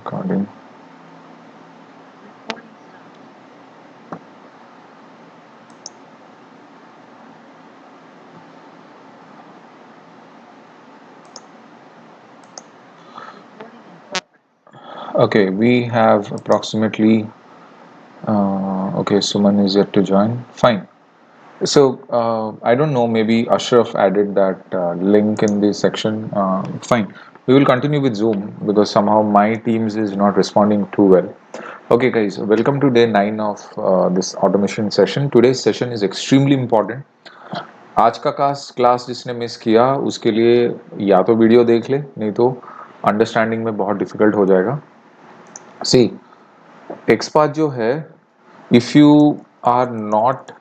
Recording. Okay, we have approximately. Okay, Suman is yet to join. Fine. So I don't know. Maybe Ashraf added that link in the section. Fine. We will continue with Zoom because somehow my Teams is not responding too well. Okay, guys. Welcome to day 9 of this automation session. Today's session is extremely important. आज का class जिसने miss किया उसके लिए या तो video देख ले, नहीं तो अंडरस्टैंडिंग में बहुत डिफिकल्ट हो जाएगा. सी एक्सपाथ जो है, if you are not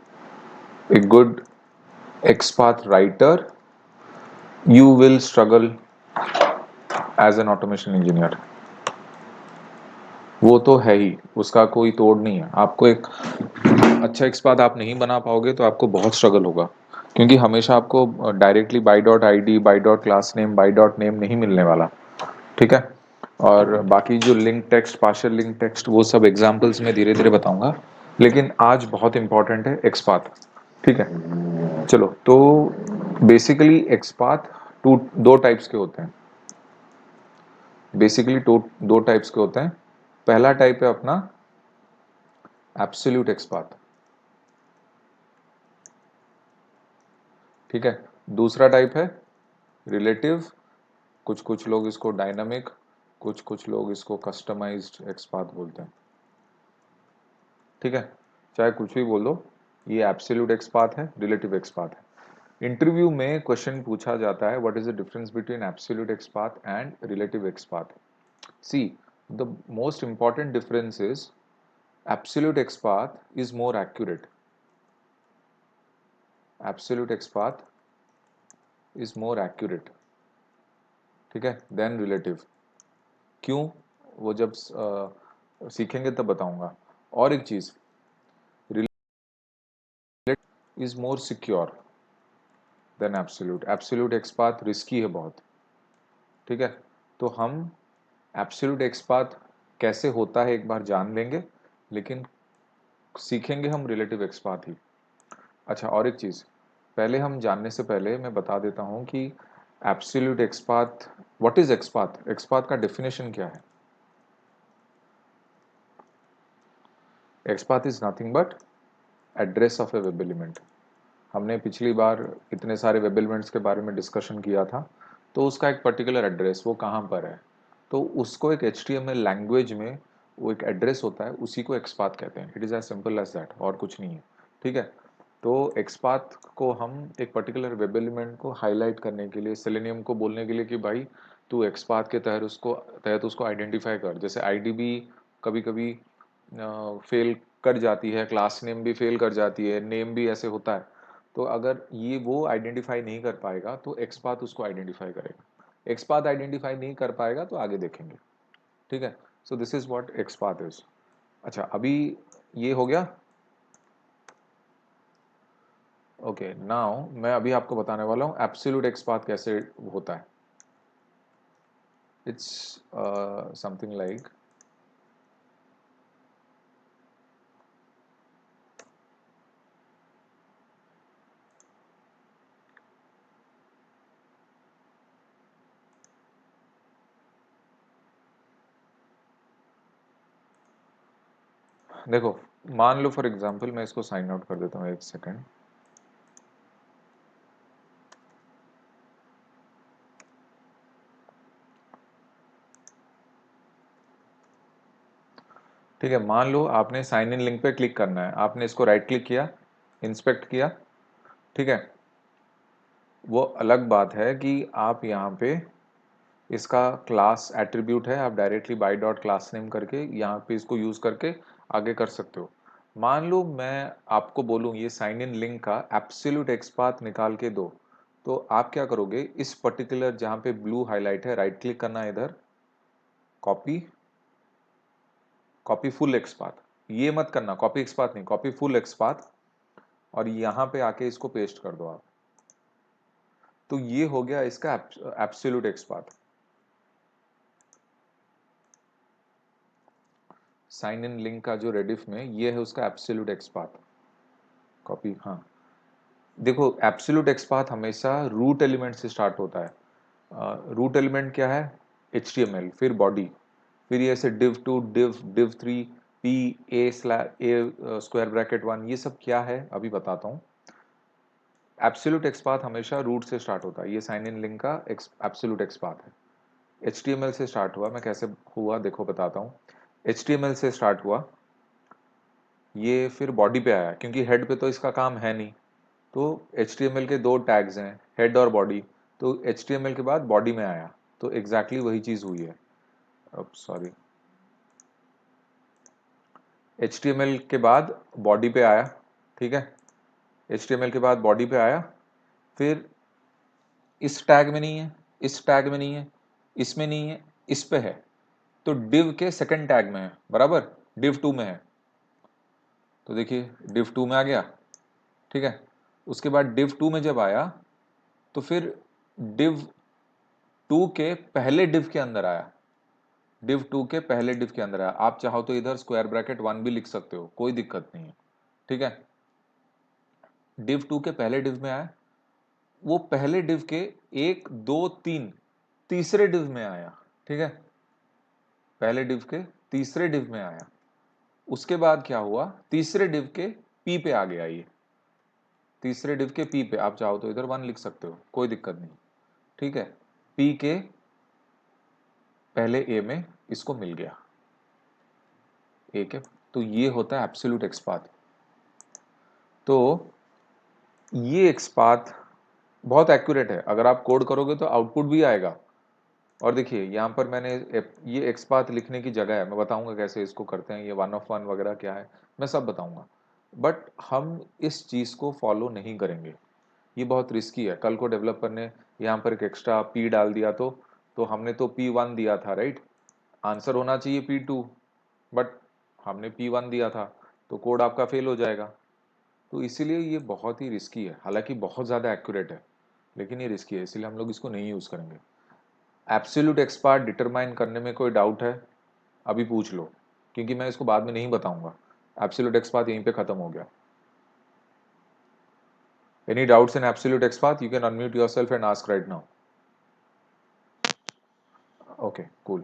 a good XPath writer you will struggle as an automation engineer. वो तो है ही, उसका कोई तोड़ नहीं है. आपको एक अच्छा एक्सपाथ आप नहीं बना पाओगे तो आपको बहुत स्ट्रगल होगा, क्योंकि हमेशा आपको directly by dot I D, by dot class name, by dot name नहीं मिलने वाला. ठीक है. और बाकी जो link text, partial link text, वो सब एग्जांपल्स में धीरे धीरे बताऊंगा. लेकिन आज बहुत इंपॉर्टेंट है एक्सपाथ. ठीक है. चलो, तो बेसिकली एक्सपाथ दो टाइप्स के होते हैं. बेसिकली दो टाइप्स के होते हैं. पहला टाइप है अपना एब्सोल्यूट एक्सपाथ. ठीक है. दूसरा टाइप है रिलेटिव. कुछ कुछ लोग इसको डायनामिक, कुछ कुछ लोग इसको कस्टमाइज्ड एक्सपाथ बोलते हैं. ठीक है. चाहे कुछ भी बोल दो, ये एब्सोल्यूट एक्सपाथ है, रिलेटिव एक्सपाथ है. इंटरव्यू में क्वेश्चन पूछा जाता है, what is the difference between absolute XPath and relative XPath. See, the most important difference is absolute XPath is more accurate. Absolute XPath is more accurate. ठीक है, then relative. क्यों? वो जब सीखेंगे तब बताऊंगा. और एक चीज, relative is more secure than absolute. Absolute XPath risky है बहुत. ठीक है. तो हम एब्सोल्यूट एक्सपाथ कैसे होता है एक बार जान लेंगे, लेकिन सीखेंगे हम रिलेटिव एक्सपाथ ही. अच्छा, और एक चीज, पहले हम जानने से पहले मैं बता देता हूं कि absolute XPath, what is XPath. XPath का डेफिनेशन क्या है? XPath is nothing but address of A web element. हमने पिछली बार इतने सारे वेब एलिमेंट्स के बारे में डिस्कशन किया था, तो उसका एक पर्टिकुलर एड्रेस वो कहाँ पर है, तो उसको एक HTML लैंग्वेज में वो एक एड्रेस होता है, उसी को एक्सपाथ कहते हैं. It is as simple as that, और कुछ नहीं है. ठीक है. तो एक्सपाथ को हम एक पर्टिकुलर वेब एलिमेंट को हाईलाइट करने के लिए, सेलेनियम को बोलने के लिए कि भाई तू एक्सपाथ के तहत उसको आइडेंटिफाई कर. जैसे आईडीबी कभी कभी फेल कर जाती है, क्लास नेम भी फेल कर जाती है, नेम भी ऐसे होता है. तो अगर ये वो आइडेंटिफाई नहीं कर पाएगा तो एक्सपाथ उसको आइडेंटिफाई करेगा. एक्सपाथ आइडेंटिफाई नहीं कर पाएगा तो आगे देखेंगे. ठीक है. सो this is what XPath is. अच्छा, अभी ये हो गया. ओके, नाउ मैं अभी आपको बताने वाला हूँ एब्सोल्यूट एक्सपाथ कैसे होता है. इट्स समथिंग लाइक, देखो, मान लो फॉर एग्जांपल मैं इसको साइन आउट कर देता हूँ, एक सेकेंड. ठीक है. मान लो आपने साइन इन लिंक पे क्लिक करना है, आपने इसको राइट क्लिक किया, इंस्पेक्ट किया. ठीक है. वो अलग बात है कि आप यहाँ पे इसका क्लास एट्रीब्यूट है, आप directly by dot class name करके यहाँ पे इसको यूज करके आगे कर सकते हो. मान लो मैं आपको बोलूँ ये साइन इन लिंक का एब्सोल्यूट एक्सपाथ निकाल के दो, तो आप क्या करोगे, इस पर्टिकुलर जहाँ पे ब्लू हाईलाइट है, राइट क्लिक करना है इधर, कॉपी, कॉपी फुल एक्सपाथ. ये मत करना, कॉपी एक्सपाथ नहीं, कॉपी फुल एक्सपाथ, और यहाँ पे आके इसको पेस्ट कर दो आप. तो ये हो गया इसका absolute XPath. Sign in link का जो रेडिफ में ये है उसका एब्सोल्यूट एक्स पाथ। कॉपी, हाँ देखो एब्सोल्यूट एक्स पाथ हमेशा रूट एलिमेंट से स्टार्ट होता है। रूट एलिमेंट क्या है, HTML, फिर बॉडी, फिर ये ऐसे div2 div3 p a square bracket 1, ये सब क्या है अभी बताता हूँ। एब्सोल्यूट एक्स पाथ हमेशा रूट से स्टार्ट होता है, ये साइन इन लिंक का एब्सोल्यूट एक्स पाथ है। HTML से स्टार्ट हुआ, मैं कैसे हुआ देखो बताता हूँ। HTML से स्टार्ट हुआ, ये फिर बॉडी पे आया, क्योंकि हेड पे तो इसका काम है नहीं, तो HTML के दो टैग्स हैं, हेड और बॉडी, तो HTML के बाद बॉडी में आया, तो एग्जैक्टली वही चीज हुई है। अब सॉरी, HTML के बाद बॉडी पे आया, ठीक है, HTML के बाद बॉडी पे आया, फिर इस टैग में नहीं है, इस टैग में नहीं है, इसमें नहीं है, इस पे है, तो div के सेकंड टैग में है, बराबर div2 में है, तो देखिए div2 में आ गया, ठीक है। उसके बाद div2 में जब आया तो फिर div2 के पहले div के अंदर आया, div2 के पहले div के अंदर आया। आप चाहो तो इधर स्क्वायर ब्रैकेट 1 भी लिख सकते हो, कोई दिक्कत नहीं है, ठीक है। div2 के पहले div में आया, वो पहले div के 1 2 3 तीसरे div में आया, ठीक है, पहले div के तीसरे div में आया। उसके बाद क्या हुआ, तीसरे div के p पे आ गया, ये तीसरे div के p पे, आप चाहो तो इधर 1 लिख सकते हो, कोई दिक्कत नहीं, ठीक है। p के पहले a में इसको मिल गया, a के, तो ये होता है एब्सोल्यूट एक्स पाथ। तो ये एक्स पाथ बहुत एक्यूरेट है, अगर आप कोड करोगे तो आउटपुट भी आएगा। और देखिए यहाँ पर मैंने ये एक्स पाथ लिखने की जगह है, मैं बताऊंगा कैसे इसको करते हैं, ये 1 of 1 वगैरह क्या है मैं सब बताऊंगा, बट हम इस चीज़ को फॉलो नहीं करेंगे, ये बहुत रिस्की है। कल को डेवलपर ने यहाँ पर एक एक्स्ट्रा p डाल दिया, तो हमने तो p1 दिया था, राइट, आंसर होना चाहिए p2, बट हमने p1 दिया था, तो कोड आपका फेल हो जाएगा। तो इसीलिए ये बहुत ही रिस्की है, हालांकि बहुत ज़्यादा एक्यूरेट है, लेकिन ये रिस्की है, इसलिए हम लोग इसको नहीं यूज़ करेंगे। एब्सोल्यूट एक्स पाथ डिटरमाइन करने में कोई डाउट है अभी पूछ लो, क्योंकि मैं इसको बाद में नहीं बताऊंगा। एब्सोल्यूट एक्स पाथ यहीं पे खत्म हो गया। Any doubts in absolute x path, you can unmute yourself and ask right now. Okay cool,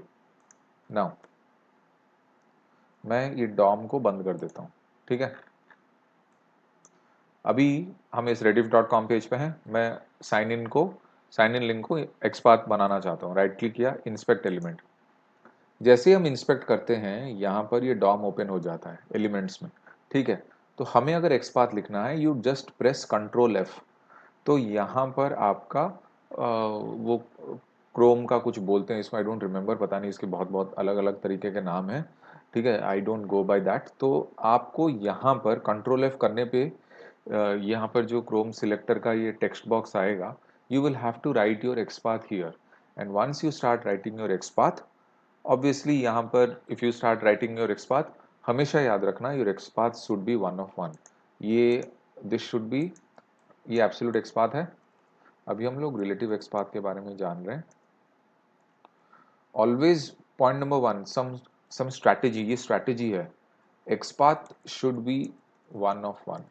now मैं ये डॉम को बंद कर देता हूँ, ठीक है। अभी हम इस rediff.com पेज पे हैं, मैं साइन इन लिंक को एक्स पाथ बनाना चाहता हूँ। राइट क्लिक किया, इंस्पेक्ट एलिमेंट, जैसे ही हम इंस्पेक्ट करते हैं यहाँ पर ये डॉम ओपन हो जाता है एलिमेंट्स में, ठीक है। तो हमें अगर एक्स पाथ लिखना है, you just press control F, तो यहाँ पर आपका वो क्रोम का कुछ बोलते हैं इसमें, आई डोंट रिमेम्बर, पता नहीं, इसके बहुत बहुत अलग अलग तरीके के नाम हैं, ठीक है, I don't go by that. तो आपको यहाँ पर कंट्रोल F करने पे यहाँ पर जो क्रोम सिलेक्टर का ये टेक्स्ट बॉक्स आएगा, you will have to write your XPath here, and once you start writing your XPath, obviously यहाँ पर if you start writing your XPath, हमेशा याद रखना your XPath should be 1 of 1, ये this should be, ये absolute XPath है। अभी हम लोग रिलेटिव एक्स पाथ के बारे में जान रहे हैं। ऑलवेज पॉइंट नंबर 1, सम स्ट्रैटेजी, ये स्ट्रैटेजी है, x path should be 1 of 1।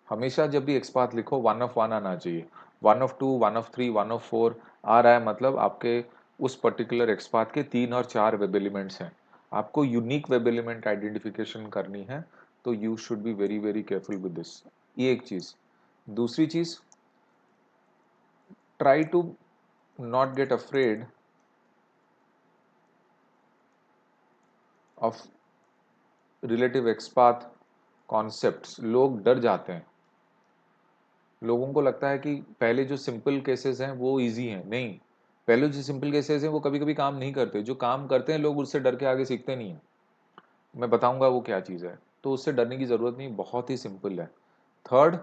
हमेशा जब भी एक्स पाथ लिखो 1 of 1 आना चाहिए, 1 of 2 1 of 3 1 of 4 आ रहा है, मतलब आपके उस पर्टिकुलर एक्स पाथ के 3 और 4 वेब एलिमेंट्स हैं, आपको यूनिक वेब एलिमेंट आइडेंटिफिकेशन करनी है, तो you should be very very careful with this, ये एक चीज। दूसरी चीज, try to not get afraid of relative XPath concepts. लोग डर जाते हैं, लोगों को लगता है कि पहले जो सिंपल केसेस हैं वो इजी हैं, नहीं, पहले जो सिंपल केसेस हैं वो कभी कभी काम नहीं करते, जो काम करते हैं लोग उससे डर के आगे सीखते नहीं हैं। मैं बताऊंगा वो क्या चीज़ है, तो उससे डरने की ज़रूरत नहीं, बहुत ही सिंपल है। Third,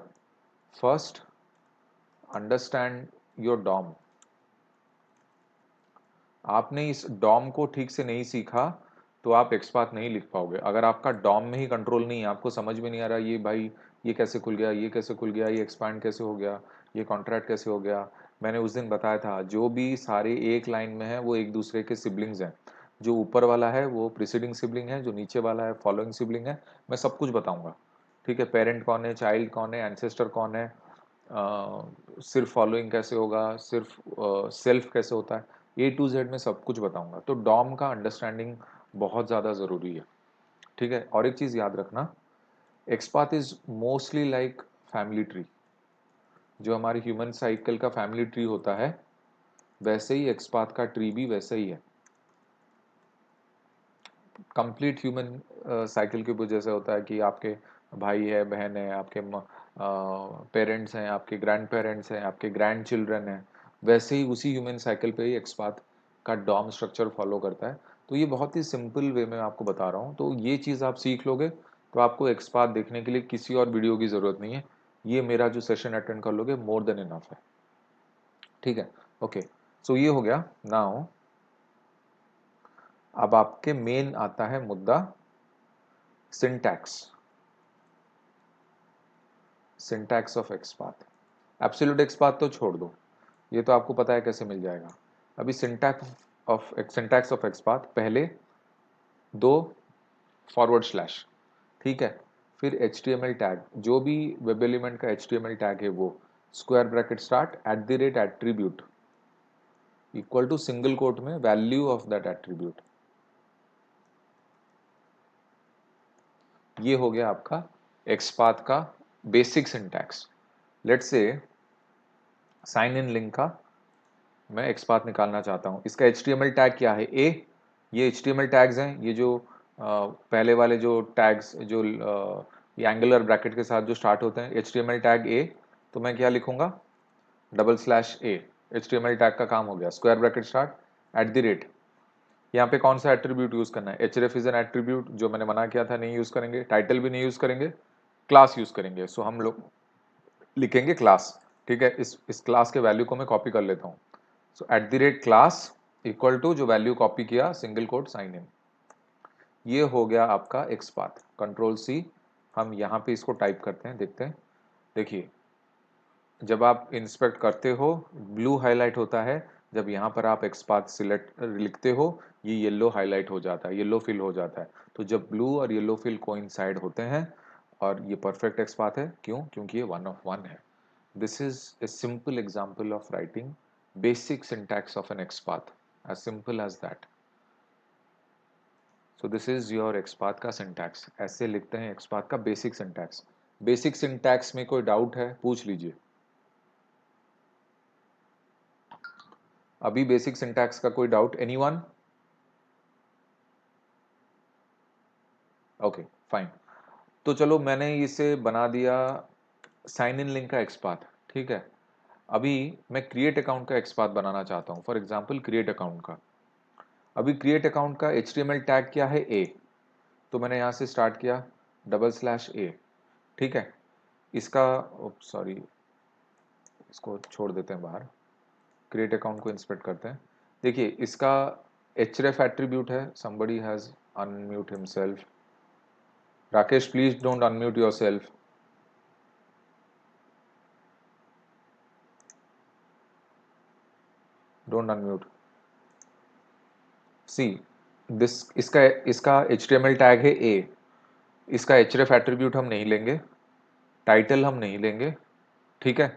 first understand your DOM. आपने इस डॉम को ठीक से नहीं सीखा तो आप एक्सपाथ नहीं लिख पाओगे। अगर आपका डॉम में ही कंट्रोल नहीं है, आपको समझ में नहीं आ रहा ये भाई ये कैसे खुल गया, ये कैसे खुल गया, ये एक्सपांड कैसे हो गया, ये कॉन्ट्रैक्ट कैसे हो गया, मैंने उस दिन बताया था जो भी सारे एक लाइन में है वो एक दूसरे के सिबलिंग्स हैं। जो ऊपर वाला है वो प्रीसीडिंग सिबलिंग है, जो नीचे वाला है फॉलोइंग सिबलिंग है, मैं सब कुछ बताऊंगा। ठीक है, पेरेंट कौन है, चाइल्ड कौन है, एंसेस्टर कौन है, सिर्फ फॉलोइंग कैसे होगा, सिर्फ सेल्फ कैसे होता है, A to Z में सब कुछ बताऊंगा। तो डॉम का अंडरस्टैंडिंग बहुत ज़्यादा ज़रूरी है। ठीक है, और एक चीज़ याद रखना, XPath is mostly like family tree. जो हमारे ह्यूमन साइकिल का फैमिली ट्री होता है, वैसे ही एक्सपाथ का ट्री भी वैसे ही है। कंप्लीट ह्यूमन साइकिल के ऊपर जैसे होता है कि आपके भाई है, बहन है, आपके पेरेंट्स हैं, आपके ग्रैंड पेरेंट्स हैं, आपके ग्रैंड चिल्ड्रन हैं, वैसे ही उसी ह्यूमन साइकिल पे ही एक्सपाथ का डॉम स्ट्रक्चर फॉलो करता है। तो ये बहुत ही सिंपल वे में आपको बता रहा हूँ, तो ये चीज़ आप सीख लोगे तो आपको एक्सपाथ देखने के लिए किसी और वीडियो की ज़रूरत नहीं है। ये मेरा जो सेशन अटेंड कर लोगे मोर देन इनफ है। ठीक है, ओके। सो ये हो गया। नाउ अब आपके मेन आता है मुद्दा syntax. Syntax of XPath. Absolute XPath तो छोड़ दो, ये तो आपको पता है कैसे मिल जाएगा। अभी सिंटैक्स ऑफ एक्सपाथ, पहले दो फॉरवर्ड स्लैश, ठीक है, फिर HTML टैग, जो भी वेब एलिमेंट का HTML टैग है वो square bracket start @attribute equal to single quote में वैल्यू ऑफ दैट एट्रीब्यूट। ये हो गया आपका एक्सपाथ का basic syntax. Let's say sign in link का मैं एक्सपाथ निकालना चाहता हूँ। इसका HTML टैग क्या है, ए। ये HTML टैग्स हैं, ये जो पहले वाले जो टैग्स जो ये एंगुलर ब्रैकेट के साथ जो स्टार्ट होते हैं, HTML टैग ए। तो मैं क्या लिखूंगा, /A। HTML टैग का काम हो गया, स्क्वायर ब्रैकेट स्टार्ट @ यहाँ पे कौन सा एट्रीब्यूट यूज करना है, href इज एन एट्रीब्यूट, जो मैंने मना किया था नहीं यूज करेंगे। टाइटल भी नहीं यूज करेंगे, क्लास यूज करेंगे। सो हम लोग लिखेंगे क्लास। ठीक है, इस क्लास के वैल्यू को मैं कॉपी कर लेता हूँ। सो @class इक्वल टू जो वैल्यू कॉपी किया सिंगल कोट साइन इन। ये हो गया आपका एक्सपाथ। कंट्रोल C, हम यहाँ पे इसको टाइप करते हैं, देखते हैं। देखिए, जब आप इंस्पेक्ट करते हो ब्लू हाईलाइट होता है, जब यहाँ पर आप एक्सपाथ सिलेक्ट लिखते हो ये येलो हाईलाइट हो जाता है, येलो फिल हो जाता है। तो जब ब्लू और येलो फिल कोइंसाइड होते हैं और ये परफेक्ट एक्सपाथ है, क्यों, क्योंकि ये 1 of 1 है। This is a simple example of writing basic syntax of an XPath, as simple as that. So this is your XPath का सिंटैक्स, ऐसे लिखते हैं एक्सपाथ का बेसिक सिंटैक्स। बेसिक सिंटैक्स में कोई डाउट है पूछ लीजिए। अभी बेसिक सिंटैक्स का कोई डाउट, एनीवन? Okay, fine. तो चलो मैंने इसे बना दिया साइन इन लिंक का एक्सपाथ। ठीक है, अभी मैं क्रिएट अकाउंट का एक्सपाथ बनाना चाहता हूँ, फॉर एग्जांपल क्रिएट अकाउंट का। अभी क्रिएट अकाउंट का HTML टैग क्या है, ए। तो मैंने यहाँ से स्टार्ट किया /A। ठीक है, इसका सॉरी, इसको छोड़ देते हैं बाहर, क्रिएट अकाउंट को इंस्पेक्ट करते हैं। देखिए, इसका href एट्रीब्यूट है। somebody has unmute himself। Rakesh, please don't unmute yourself. Don't unmute. See this, इसका इसका HTML टैग है ए। इसका href एट्रीब्यूट हम नहीं लेंगे, टाइटल हम नहीं लेंगे। ठीक है,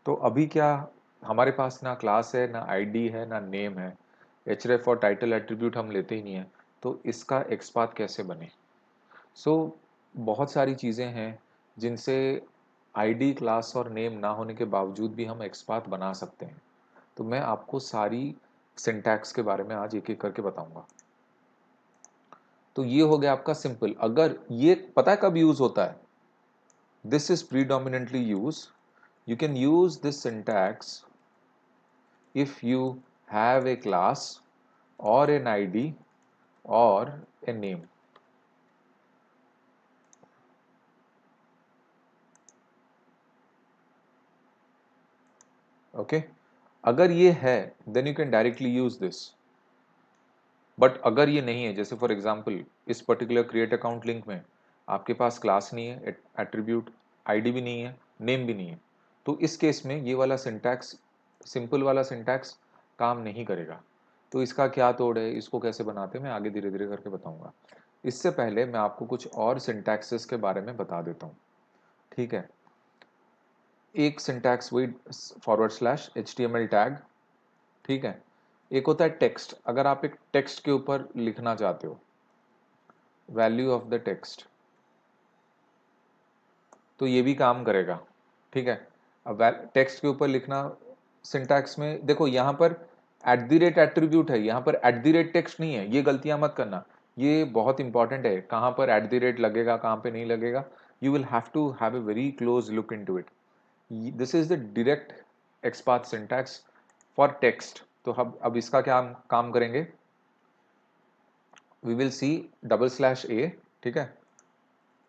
तो अभी क्या, हमारे पास ना क्लास है, ना आईडी है, ना नेम है। href और टाइटल एट्रीब्यूट हम लेते ही नहीं है, तो इसका एक्सपाथ कैसे बने? सो बहुत सारी चीज़ें हैं जिनसे आईडी, क्लास और नेम ना होने के बावजूद भी हम एक्सपाथ बना सकते हैं। तो मैं आपको सारी सिंटैक्स के बारे में आज एक एक करके बताऊंगा। तो ये हो गया आपका सिंपल। अगर ये पता है कब यूज होता है, this is predominantly use, you can use this syntax if you have a class or an ID or a name। okay? अगर ये है then you can directly use this। But अगर ये नहीं है, जैसे फॉर एग्जांपल इस पर्टिकुलर क्रिएट अकाउंट लिंक में आपके पास क्लास नहीं है, एट्रीब्यूट, आईडी भी नहीं है, नेम भी नहीं है, तो इस केस में ये वाला सिंटैक्स, सिंपल वाला सिंटैक्स काम नहीं करेगा। तो इसका क्या तोड़ है, इसको कैसे बनाते हैं मैं आगे धीरे धीरे करके बताऊंगा। इससे पहले मैं आपको कुछ और सिंटैक्सेस के बारे में बता देता हूँ, ठीक है। एक सिंटैक्स वही फॉरवर्ड स्लैश HTML टैग, ठीक है। एक होता है टेक्स्ट, अगर आप एक टेक्स्ट के ऊपर लिखना चाहते हो, वैल्यू ऑफ द टेक्स्ट, तो ये भी काम करेगा, ठीक है। अब टेक्स्ट के ऊपर लिखना, सिंटैक्स में देखो यहाँ पर @ एट्रीब्यूट है, यहाँ पर @ टेक्स्ट नहीं है, ये गलतियां मत करना, ये बहुत इंपॉर्टेंट है, कहाँ पर @ लगेगा कहाँ पे नहीं लगेगा, you will have to have a very close look into it. This is the direct XPath syntax for text. तो हम अब इसका क्या काम करेंगे, वी विल सी /A, ठीक है,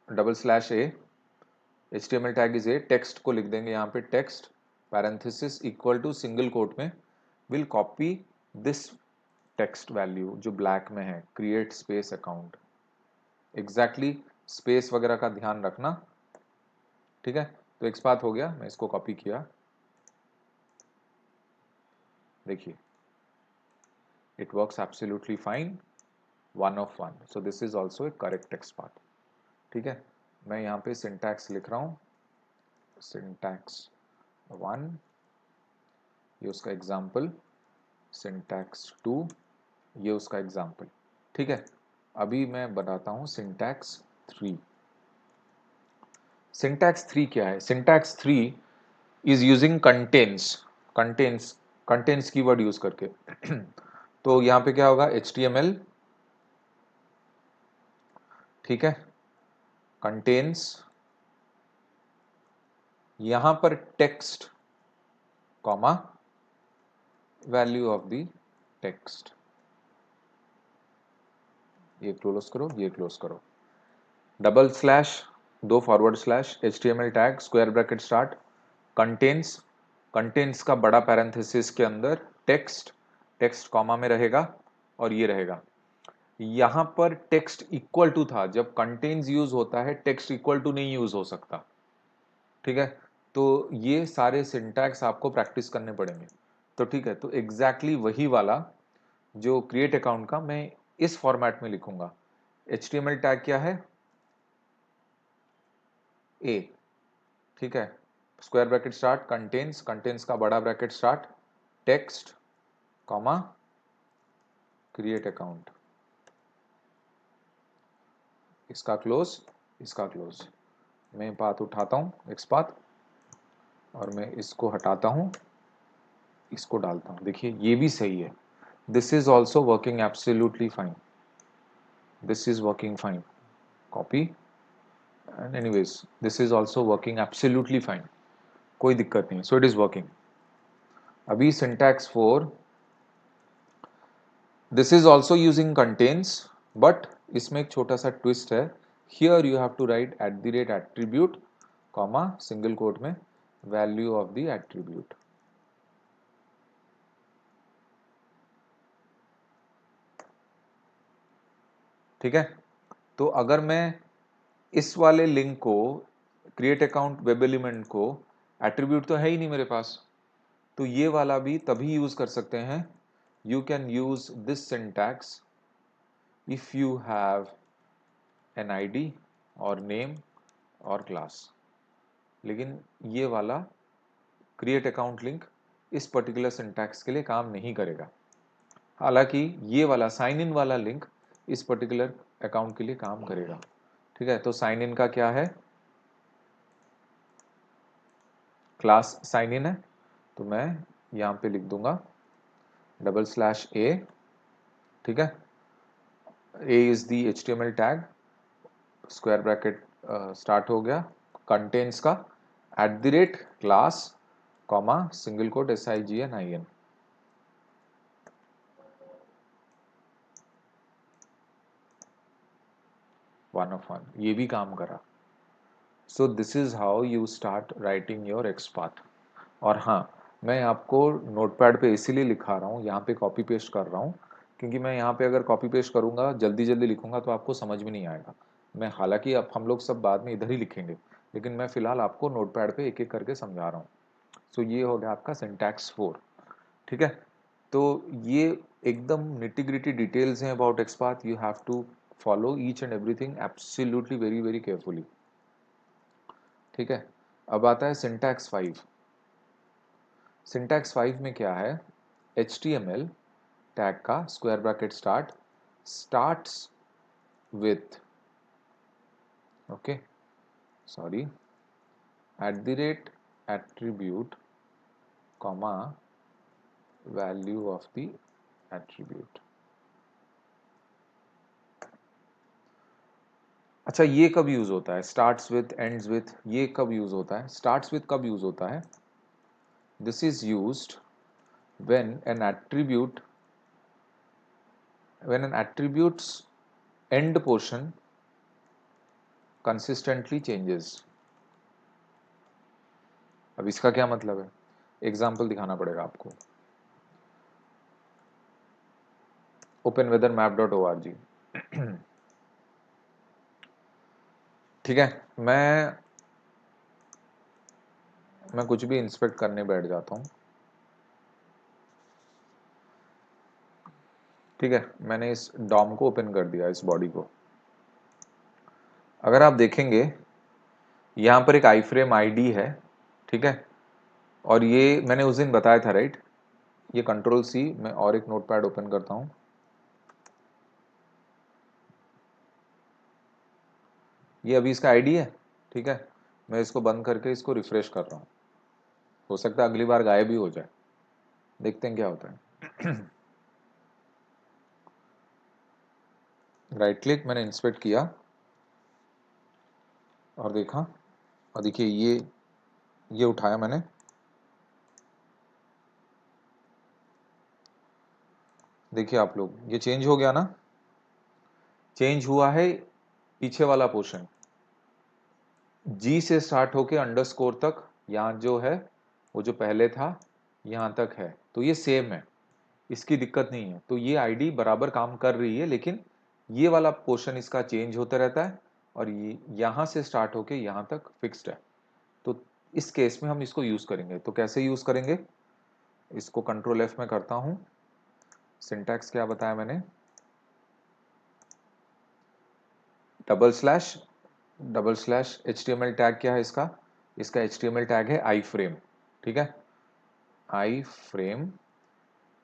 /A, HTML tag is A, text को लिख देंगे यहाँ पे, text parenthesis equal to single quote में, will copy this text value जो ब्लैक में है, create space account, exactly space वगैरह का ध्यान रखना, ठीक है। तो XPath हो गया, मैं इसको कॉपी किया, देखिए it works absolutely fine, 1 of 1, so this is also a correct XPath, ठीक है। मैं यहाँ पे सिंटैक्स लिख रहा हूँ, सिंटैक्स 1, ये उसका एग्जाम्पल, सिंटैक्स 2, ये उसका एग्जाम्पल, ठीक है। अभी मैं बताता हूँ सिंटैक्स 3। सिंटैक्स 3 क्या है, syntax 3 is using contains keyword use करके। तो यहाँ पे क्या होगा, HTML, ठीक है, कंटेन्स, यहां पर text comma value of the text, ये क्लोज करो, ये क्लोज करो, /, 2 forward slash, HTML tag, square bracket start, contains, contains का बड़ा पैरेंथेसिस के अंदर टेक्स्ट, टेक्स्ट कॉमा में रहेगा और ये रहेगा। यहां पर टेक्स्ट इक्वल टू था, जब कंटेन्स यूज होता है टेक्स्ट इक्वल टू नहीं यूज हो सकता, ठीक है। तो ये सारे सिंटैक्स आपको प्रैक्टिस करने पड़ेंगे। तो ठीक है, तो एग्जैक्टली वही वाला जो क्रिएट अकाउंट का मैं इस फॉर्मेट में लिखूंगा। HTML टैग क्या है, A, ठीक है, square bracket start, contains, contains का बड़ा bracket start, text comma create account, इसका क्लोज, इसका क्लोज। मैं पाथ उठाता हूं XPath और मैं इसको हटाता हूं, इसको डालता हूं, देखिए ये भी सही है, this is also working absolutely fine, this is working fine, copy, and anyways this is also working absolutely fine, कोई दिक्कत नहीं, so it is working। अभी syntax 4, this is also using contains, but इसमें एक छोटा सा twist है, here you have to write @attribute comma single quote में value of the attribute, ठीक है। तो अगर मैं इस वाले लिंक को, क्रिएट अकाउंट वेब एलिमेंट को, एट्रीब्यूट तो है ही नहीं मेरे पास, तो ये वाला भी तभी यूज कर सकते हैं, you can use this syntax if you have an ID और नेम और क्लास। लेकिन ये वाला क्रिएट अकाउंट लिंक इस पर्टिकुलर सिंटैक्स के लिए काम नहीं करेगा, हालांकि ये वाला साइन इन वाला लिंक इस पर्टिकुलर अकाउंट के लिए काम करेगा, ठीक है। तो साइन इन का क्या है, क्लास साइन इन है, तो मैं यहाँ पे लिख दूंगा /A, ठीक है, A is the HTML tag, square bracket start हो गया, कंटेन्स का @class comma single quote SIGNIN, 1 of 1, ये भी काम करा। सो this is how you start writing your XPath। और हाँ, मैं आपको नोटपैड पे इसीलिए लिखा रहा हूँ, यहाँ पे कॉपी पेस्ट कर रहा हूँ, क्योंकि मैं यहाँ पे अगर कॉपी पेस्ट करूँगा, जल्दी जल्दी लिखूंगा तो आपको समझ में नहीं आएगा। मैं हालांकि अब हम लोग सब बाद में इधर ही लिखेंगे, लेकिन मैं फिलहाल आपको नोटपैड पे एक एक करके समझा रहा हूँ। सो ये हो गया आपका सिंटैक्स 4, ठीक है। तो ये एकदम निटी ग्रिटी डिटेल्स हैं about XPath. You have to follow each and everything absolutely very very carefully. ठीक है. अब आता है सिंटैक्स 5. सिंटैक्स 5 में क्या है? HTML टैग का square bracket starts with, okay sorry, @attribute comma value of the attribute. अच्छा, ये कब यूज होता है? स्टार्ट्स विथ, एंड्स विथ, ये कब यूज होता है? स्टार्ट्स विथ कब यूज होता है? This is used when an attribute when an attribute's end portion consistently changes. अब इसका क्या मतलब है? एग्जाम्पल दिखाना पड़ेगा आपको. openweathermap.org. ठीक है. मैं कुछ भी इंस्पेक्ट करने बैठ जाता हूं. ठीक है. मैंने इस डॉम को ओपन कर दिया, इस बॉडी को. अगर आप देखेंगे यहां पर एक आई फ्रेम आईडी है. ठीक है. और ये मैंने उस दिन बताया था, राइट? ये कंट्रोल सी, मैं और एक नोटपैड ओपन करता हूं. ये अभी इसका आईडी है. ठीक है. मैं इसको बंद करके इसको रिफ्रेश कर रहा हूं. हो सकता है अगली बार गायब भी हो जाए. देखते हैं क्या होता है. राइट क्लिक, मैंने इंस्पेक्ट किया और देखा, और देखिए ये उठाया मैंने. देखिए आप लोग, ये चेंज हो गया ना? चेंज हुआ है पीछे वाला पोर्शन. जी से स्टार्ट होके अंडरस्कोर तक, यहाँ जो है वो जो पहले था यहाँ तक है. तो ये सेम है, इसकी दिक्कत नहीं है. तो ये आईडी बराबर काम कर रही है, लेकिन ये वाला पोर्शन इसका चेंज होता रहता है और ये यहाँ से स्टार्ट होके यहाँ तक फिक्स्ड है. तो इस केस में हम इसको यूज करेंगे. तो कैसे यूज करेंगे? इसको कंट्रोल F में करता हूं. सिंटैक्स क्या बताया मैंने? डबल स्लैश HTML टैग क्या है इसका? इसका HTML टैग है आई फ्रेम. ठीक है. Iframe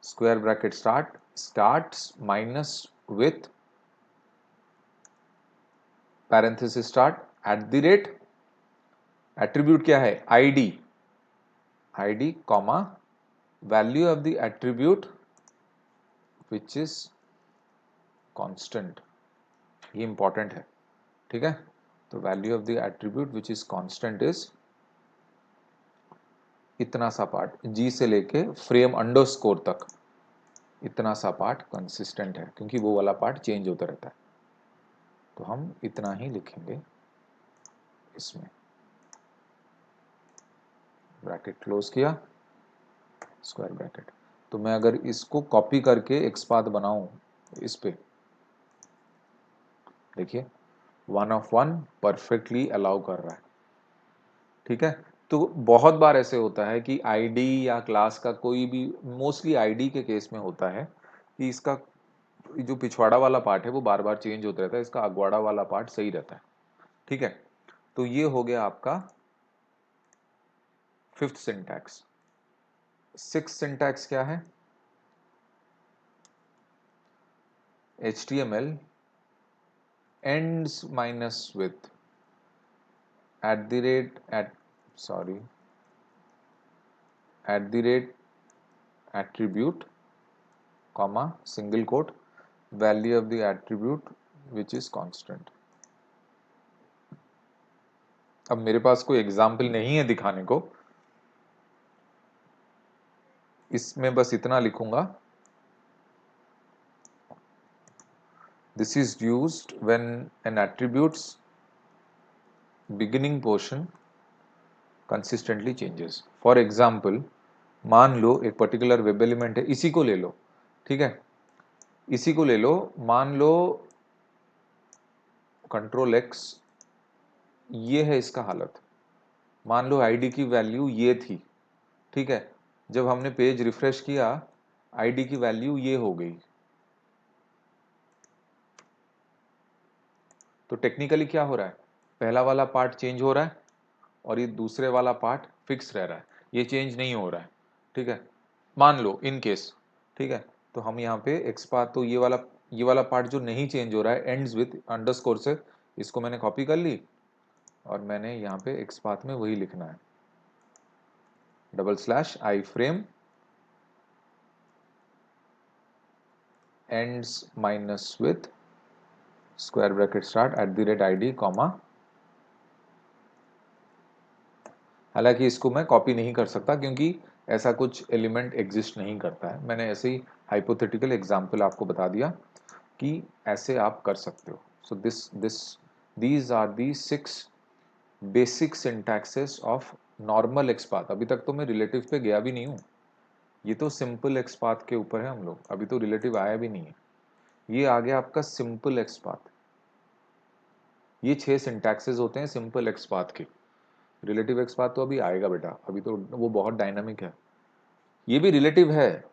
square bracket starts minus with parenthesis start @ attribute क्या है? ID comma value of the attribute which is constant. ये इंपॉर्टेंट है. ठीक है. तो value of the attribute which is constant is इतना सा पार्ट, जी से लेके फ्रेम अंडरस्कोर तक इतना सा पार्ट कंसिस्टेंट है, क्योंकि वो वाला पार्ट चेंज होता रहता है. तो हम इतना ही लिखेंगे इसमें. ब्रैकेट क्लोज किया, स्क्वायर ब्रैकेट. तो मैं अगर इसको कॉपी करके एक्सपाथ बनाऊं इस पे, देखिए 1 of 1 परफेक्टली अलाउ कर रहा है. ठीक है. तो बहुत बार ऐसे होता है कि आईडी या क्लास का कोई भी, मोस्टली आईडी के केस में होता है कि इसका जो पिछवाड़ा वाला पार्ट है वो बार बार चेंज होता रहता है, इसका अगवाड़ा वाला पार्ट सही रहता है. ठीक है. तो ये हो गया आपका 5th सिंटैक्स. 6th सिंटैक्स क्या है? HTML ends minus with attribute comma single quote value of the attribute which is constant. अब मेरे पास कोई एग्जाम्पल नहीं है दिखाने को, इसमें बस इतना लिखूंगा. This is used when an attribute's beginning portion consistently changes. For example, मान लो एक पर्टिकुलर वेब एलिमेंट है, इसी को ले लो. ठीक है. इसी को ले लो, मान लो कंट्रोल X, ये है इसका हालत. मान लो आईडी की वैल्यू ये थी. ठीक है. जब हमने पेज रिफ्रेश किया आईडी की वैल्यू ये हो गई। तो टेक्निकली क्या हो रहा है, पहला वाला पार्ट चेंज हो रहा है और ये दूसरे वाला पार्ट फिक्स रह रहा है, ये चेंज नहीं हो रहा है। ठीक है, मान लो इन केस, ठीक है, तो हम यहाँ पे एक्सपाथ, तो ये वाला पार्ट जो नहीं चेंज हो रहा है एंड्स विथ अंडरस्कोर से, इसको मैंने कॉपी कर ली और मैंने यहाँ पे एक्सपाथ में वही लिखना है, double slash I frame ends minus with square bracket start @id comma. हालांकि इसको मैं कॉपी नहीं कर सकता क्योंकि ऐसा कुछ एलिमेंट एग्जिस्ट नहीं करता है, मैंने ऐसे ही हाइपोथेटिकल एग्जांपल आपको बता दिया कि ऐसे आप कर सकते हो। So these are the 6 basic syntaxes of normal XPath. अभी तक तो मैं रिलेटिव पे गया भी नहीं हूँ, ये तो सिंपल एक्सपाथ के ऊपर है हम लोग, अभी तो रिलेटिव आया भी नहीं है। ये आ गया आपका सिंपल एक्सपाथ। ये 6 सिंटैक्सेस होते हैं सिंपल एक्सपाथ के। रिलेटिव एक्सपाथ तो अभी आएगा बेटा, अभी तो वो बहुत डायनामिक है। ये भी रिलेटिव है,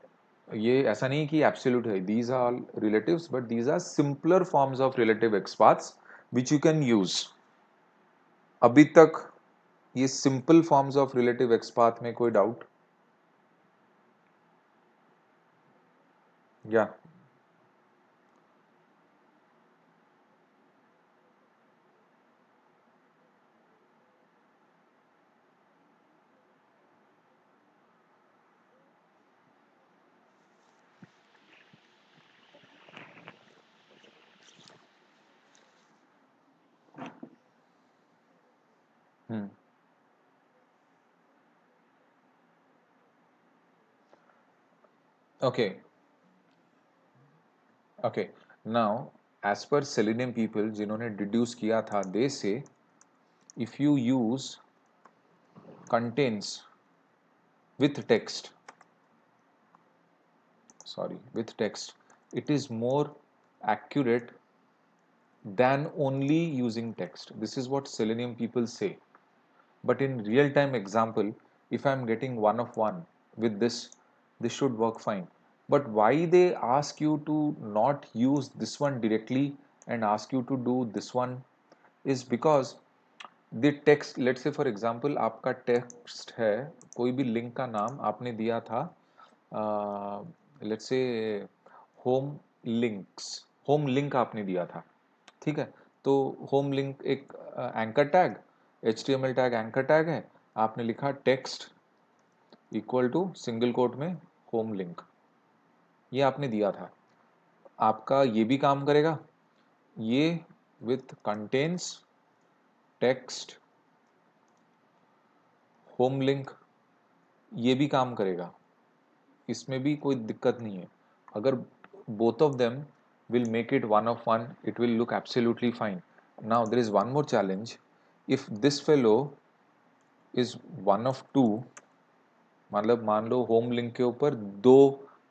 ये ऐसा नहीं कि एब्सोल्यूट है, these are relatives but these are simpler forms of relative XPaths which you can use. अभी तक ये simple forms of relative XPath में कोई डाउट या? Hmm, okay okay. Now as per Selenium people जिन्होंने डिड्यूस किया था, they say if you use contains with text, sorry, with text, it is more accurate than only using text. This is what selenium people say. But in real time example, if I'm getting one of one with this should work fine. But why they ask you to not use this one directly and ask you to do this one is because the text, let's say for example आपका text है, कोई भी link का नाम आपने दिया था, let's say home links, home link आपने दिया था, ठीक है। तो होम लिंक एक anchor tag, HTML tag anchor tag है, आपने लिखा text equal to single quote में होम लिंक, ये आपने दिया था। आपका ये भी काम करेगा, ये with contains text home link, ये भी काम करेगा, इसमें भी कोई दिक्कत नहीं है। अगर both of them will make it one of one, it will look absolutely fine. Now there is one more challenge. If this fellow is one of two, मतलब मान लो होम लिंक के ऊपर दो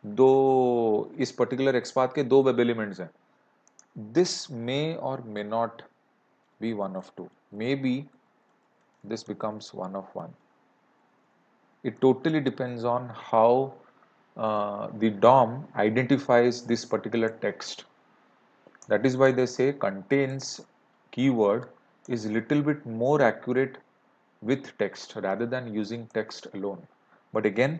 दो इस पर्टिकुलर एक्सपाथ के दो web elements हैं, this may or may not be one of two, maybe this becomes one of one. It totally depends on how the DOM identifies this particular text. That is why they say contains keyword is little bit more accurate with text rather than using text alone. But again,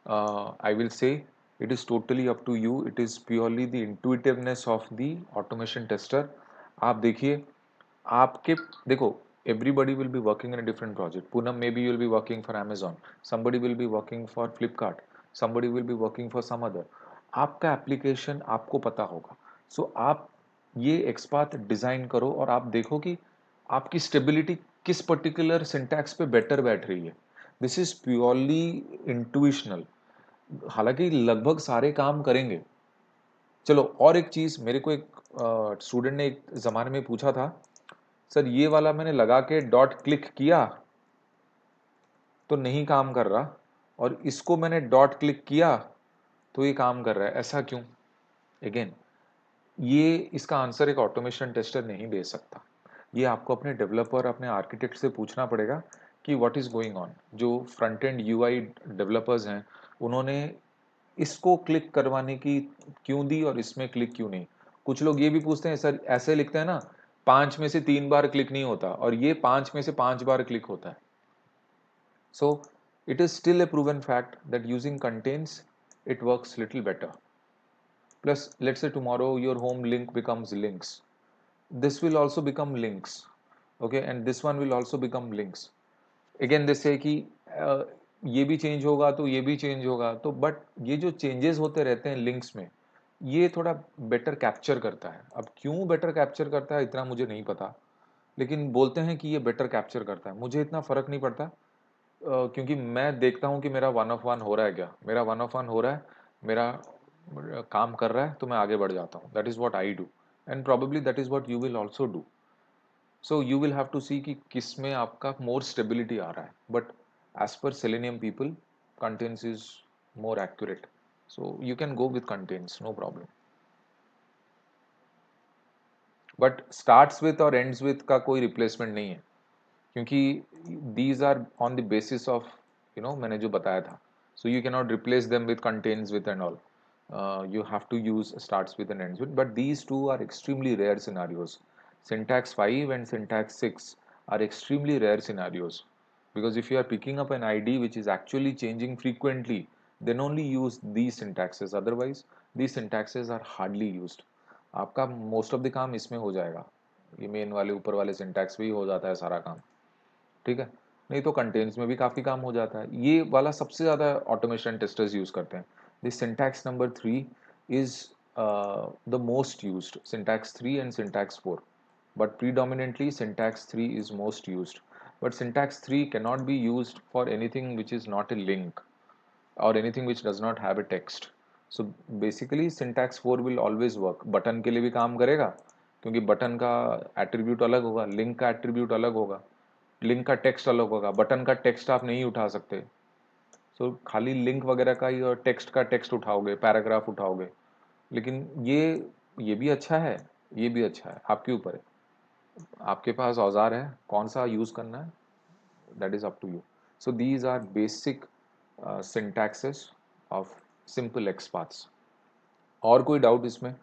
I will say it is totally up to you. It is purely the intuitiveness of the automation tester. आप देखिए, आपके देखो, everybody will be working in a different project. Poonam, maybe you will be working for Amazon, somebody will be working for Flipkart, somebody will be working for some other. आपका application आपको पता होगा, सो आप ये एक्सपाथ डिजाइन करो और आप देखो कि आपकी स्टेबिलिटी किस पर्टिकुलर सिंटैक्स पे बेटर बैठ रही है। दिस इज प्योरली इंट्यूशनल, हालांकि लगभग सारे काम करेंगे। चलो और एक चीज, मेरे को एक स्टूडेंट ने एक जमाने में पूछा था, सर ये वाला मैंने लगा के डॉट क्लिक किया तो नहीं काम कर रहा, और इसको मैंने डॉट क्लिक किया तो ये काम कर रहा है, ऐसा क्यों? अगेन, ये इसका आंसर एक ऑटोमेशन टेस्टर नहीं दे सकता, ये आपको अपने डेवलपर, अपने आर्किटेक्ट से पूछना पड़ेगा कि व्हाट इज गोइंग ऑन। जो फ्रंट एंड UI डेवलपर्स हैं, उन्होंने इसको क्लिक करवाने की क्यों दी और इसमें क्लिक क्यों नहीं। कुछ लोग ये भी पूछते हैं सर ऐसे लिखते हैं ना, 5 में से 3 बार क्लिक नहीं होता और ये 5 में से 5 बार क्लिक होता है। So it is still a proven fact that using contains it works little better. Plus, let's say tomorrow your home link becomes links. This will also become links. Okay, and this one will also become links. Again, they say कि ये भी change होगा तो ये भी change होगा, तो but ये जो चेंजेस होते रहते हैं लिंक्स में, ये थोड़ा बेटर कैप्चर करता है। अब क्यों बेटर कैप्चर करता है इतना मुझे नहीं पता, लेकिन बोलते हैं कि ये बेटर कैप्चर करता है। मुझे इतना फर्क नहीं पड़ता, क्योंकि मैं देखता हूँ कि मेरा वन ऑफ वन हो रहा है क्या, मेरा वन ऑफ वन हो रहा है, मेरा काम कर रहा है तो मैं आगे बढ़ जाता हूँ। That is what I do and probably that is what you will also do. So you will have to see कि किस में आपका मोर स्टेबिलिटी आ रहा है, but as per Selenium people contains is more accurate, so you can go with contains, no problem. But starts with और ends with का कोई रिप्लेसमेंट नहीं है, क्योंकि these are on the basis of मैंने जो बताया था। सो you can not replace them with contains with and all, you have to use starts with and ends with, but these two are extremely rare scenarios. Syntax 5 and syntax 6 are extremely rare scenarios, because if you are picking up an id which is actually changing frequently, then only use these syntaxes, otherwise these syntaxes are hardly used. आपका most of the काम इसमें हो जाएगा, ये main वाले ऊपर वाले syntax भी हो जाता है सारा काम, ठीक है। नहीं तो कंटेंट्स में भी काफ़ी काम हो जाता है। ये वाला सबसे ज़्यादा ऑटोमेशन टेस्टर्स यूज़ करते हैं। This syntax number 3 is the most used, syntax 3 and syntax 4, but predominantly syntax 3 is most used. But syntax 3 cannot be used for anything which is not a link or anything which does not have a text. So basically syntax 4 will always work. Button के लिए भी काम करेगा, क्योंकि button का attribute अलग होगा, link का एट्रीब्यूट अलग होगा, लिंक का टेक्स्ट अलग होगा, बटन का टेक्स्ट आप नहीं उठा सकते। सो खाली लिंक वगैरह का ही और टेक्स्ट का टेक्स्ट उठाओगे, पैराग्राफ उठाओगे। लेकिन ये भी अच्छा है, ये भी अच्छा है, आपके ऊपर है। आपके पास औजार है, कौन सा यूज करना है, that is up to you. So these are basic syntaxes of simple XPaths. और कोई डाउट इसमें?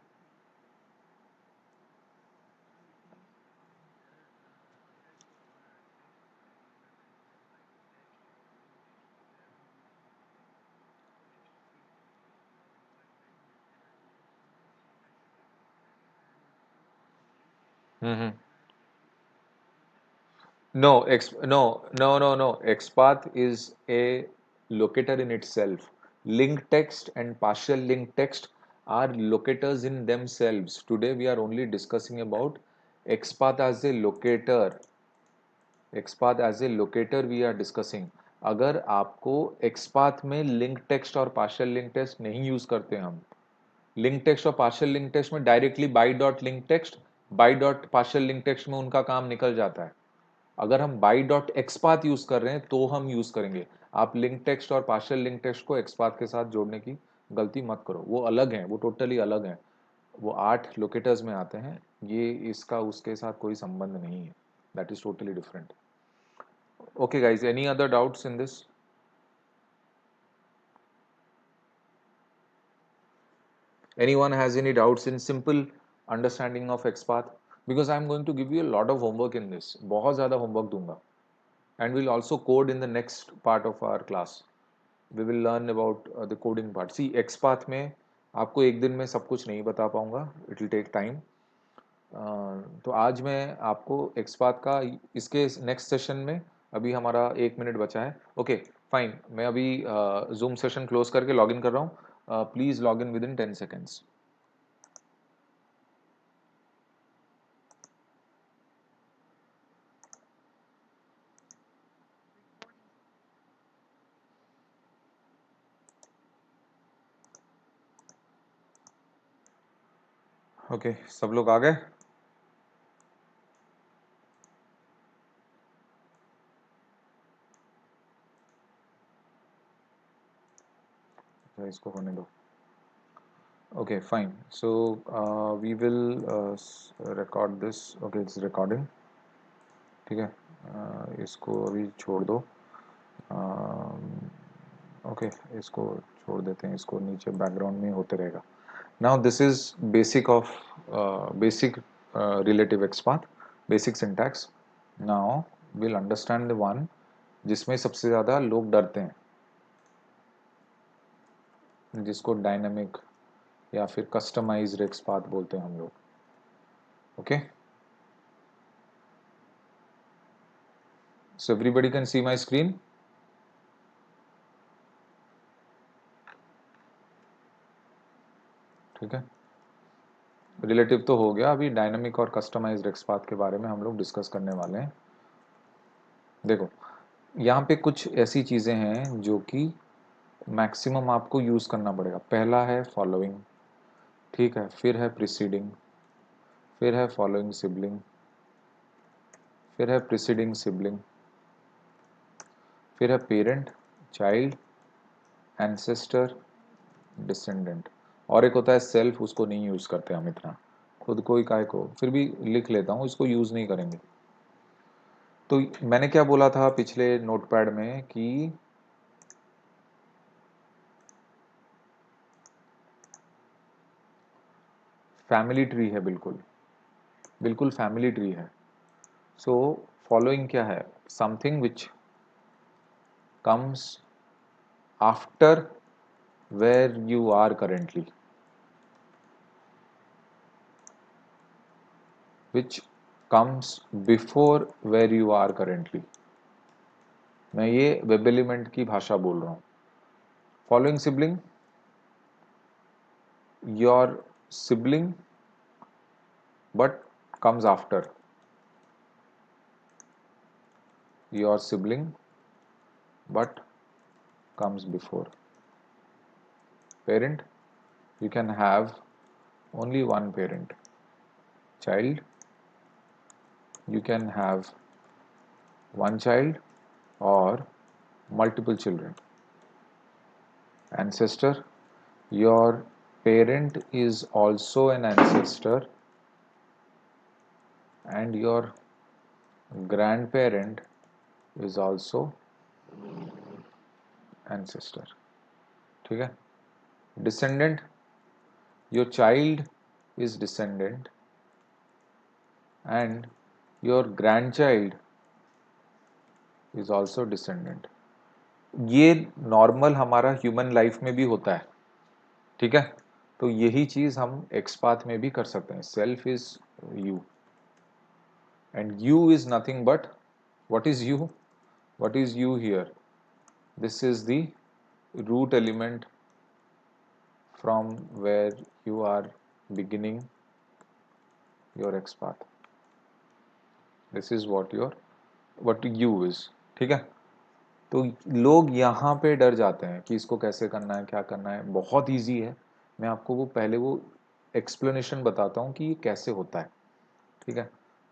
हम्म। No, no. XPath is a locator in itself. Link text and partial link text are locators in themselves. Today we are only discussing about XPath as a locator. XPath as a locator we are discussing. अगर आपको XPath में link text और partial link text नहीं use करते हम, link text और partial link text में directly by dot link text, by dot partial link text में उनका काम निकल जाता है। अगर हम बाई डॉट एक्सपाथ यूज कर रहे हैं तो हम यूज करेंगे। आप लिंक टेक्स्ट और पार्शियल लिंक टेक्स्ट को एक्सपाथ के साथ जोड़ने की गलती मत करो, वो अलग हैं, वो टोटली अलग हैं। वो 8 लोकेटर्स में आते हैं, ये इसका उसके साथ कोई संबंध नहीं है, that is totally different. Okay guys, any other doubts in this? Anyone has any doubts in simple understanding of XPath? Because I'm going to give you a lot of homework in this, बहुत ज़्यादा homework दूंगा, and we'll also code in the next part of our class. We will learn about the coding part. See, XPath में आपको एक दिन में सब कुछ नहीं बता पाऊंगा, it will take time. तो आज मैं आपको XPath का इसके नेक्स्ट सेशन में, अभी हमारा 1 मिनट बचा है। ओके फाइन, मैं अभी जूम सेशन क्लोज करके लॉगिन कर रहा हूँ। Please log in within 10 seconds. Okay, सब लोग आ गए? अच्छा, इसको होने दो। Okay fine, so we will record this. Okay, it's recording, ठीक है। इसको अभी छोड़ दो। ओके, इसको छोड़ देते हैं इसको, नीचे बैकग्राउंड में होते रहेगा. Now this is basic of basic relative x path, basic syntax. Now will understand the one जिसमें सबसे ज़्यादा लोग डरते हैं, जिसको डायनामिक या फिर कस्टमाइज्ड एक्स पाथ बोलते हैं हम लोग. Okay, so everybody can see my screen. ठीक है, रिलेटिव तो हो गया, अभी डायनामिक और कस्टमाइज्ड एक्स पाथ के बारे में हम लोग डिस्कस करने वाले हैं. देखो, यहाँ पे कुछ ऐसी चीज़ें हैं जो कि मैक्सिमम आपको यूज़ करना पड़ेगा. पहला है फॉलोइंग, ठीक है, फिर है प्रिसीडिंग, फिर है फॉलोइंग सिबलिंग, फिर है प्रिसीडिंग सिबलिंग, फिर है पेरेंट, चाइल्ड, एंसेस्टर, डिसेंडेंट, और एक होता है सेल्फ. उसको नहीं यूज़ करते हम इतना, खुद को ही काय को, फिर भी लिख लेता हूँ, इसको यूज़ नहीं करेंगे. तो मैंने क्या बोला था पिछले नोटपैड में कि फैमिली ट्री है, बिल्कुल बिल्कुल फैमिली ट्री है. सो फॉलोइंग क्या है? Something which comes after where you are currently, which comes before where you are currently. मैं ये वेब एलिमेंट की भाषा बोल रहा हूँ. Following sibling, your sibling but comes after your sibling but comes before. Parent, you can have only one parent. Child, you can have one child or multiple children. Ancestor, your parent is also an ancestor and your grandparent is also ancestor. ठीक है. Descendant, your child is descendant and your grandchild is also descendant. ये normal हमारा human life में भी होता है. ठीक है, तो यही चीज हम एक्सपाथ में भी कर सकते हैं. Self is you and you is nothing but what is you? What is you here? This is the root element from where you are beginning your XPath. This is what you is. ठीक है, तो लोग यहाँ पे डर जाते हैं कि इसको कैसे करना है, क्या करना है. बहुत इजी है, मैं आपको वो पहले वो एक्सप्लेनेशन बताता हूँ कि ये कैसे होता है. ठीक है,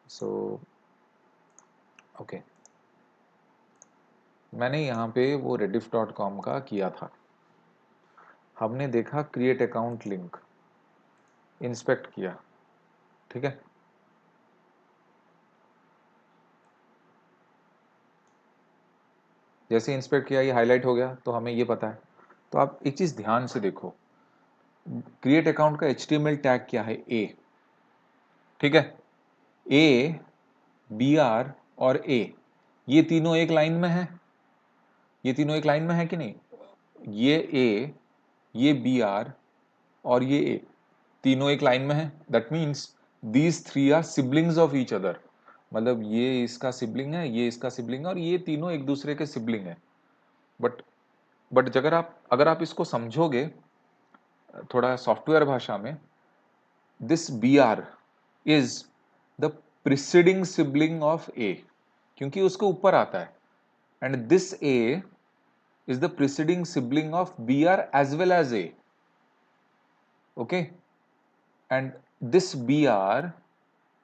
सो ओके, मैंने यहाँ पे वो rediff.com का किया था. हमने देखा क्रिएट अकाउंट लिंक, इंस्पेक्ट किया. ठीक है, जैसे इंस्पेक्ट किया ये हाईलाइट हो गया, तो हमें ये पता है. तो आप एक चीज ध्यान से देखो, क्रिएट अकाउंट का HTML टैग क्या है? ए. ठीक है, ए, बी आर और ए, ये तीनों एक लाइन में है. ये तीनों एक लाइन में है कि नहीं? ये ए, ये बी आर और ये ए, तीनों एक लाइन में है. That means these three are siblings of each other. मतलब ये इसका सिबलिंग है, ये इसका सिबलिंग है, और ये तीनों एक दूसरे के सिबलिंग है. बट अगर आप इसको समझोगे थोड़ा सॉफ्टवेयर भाषा में, this B R is the preceding sibling of A, क्योंकि उसके ऊपर आता है. And this A is the preceding sibling of BR as well as A. Okay, and this BR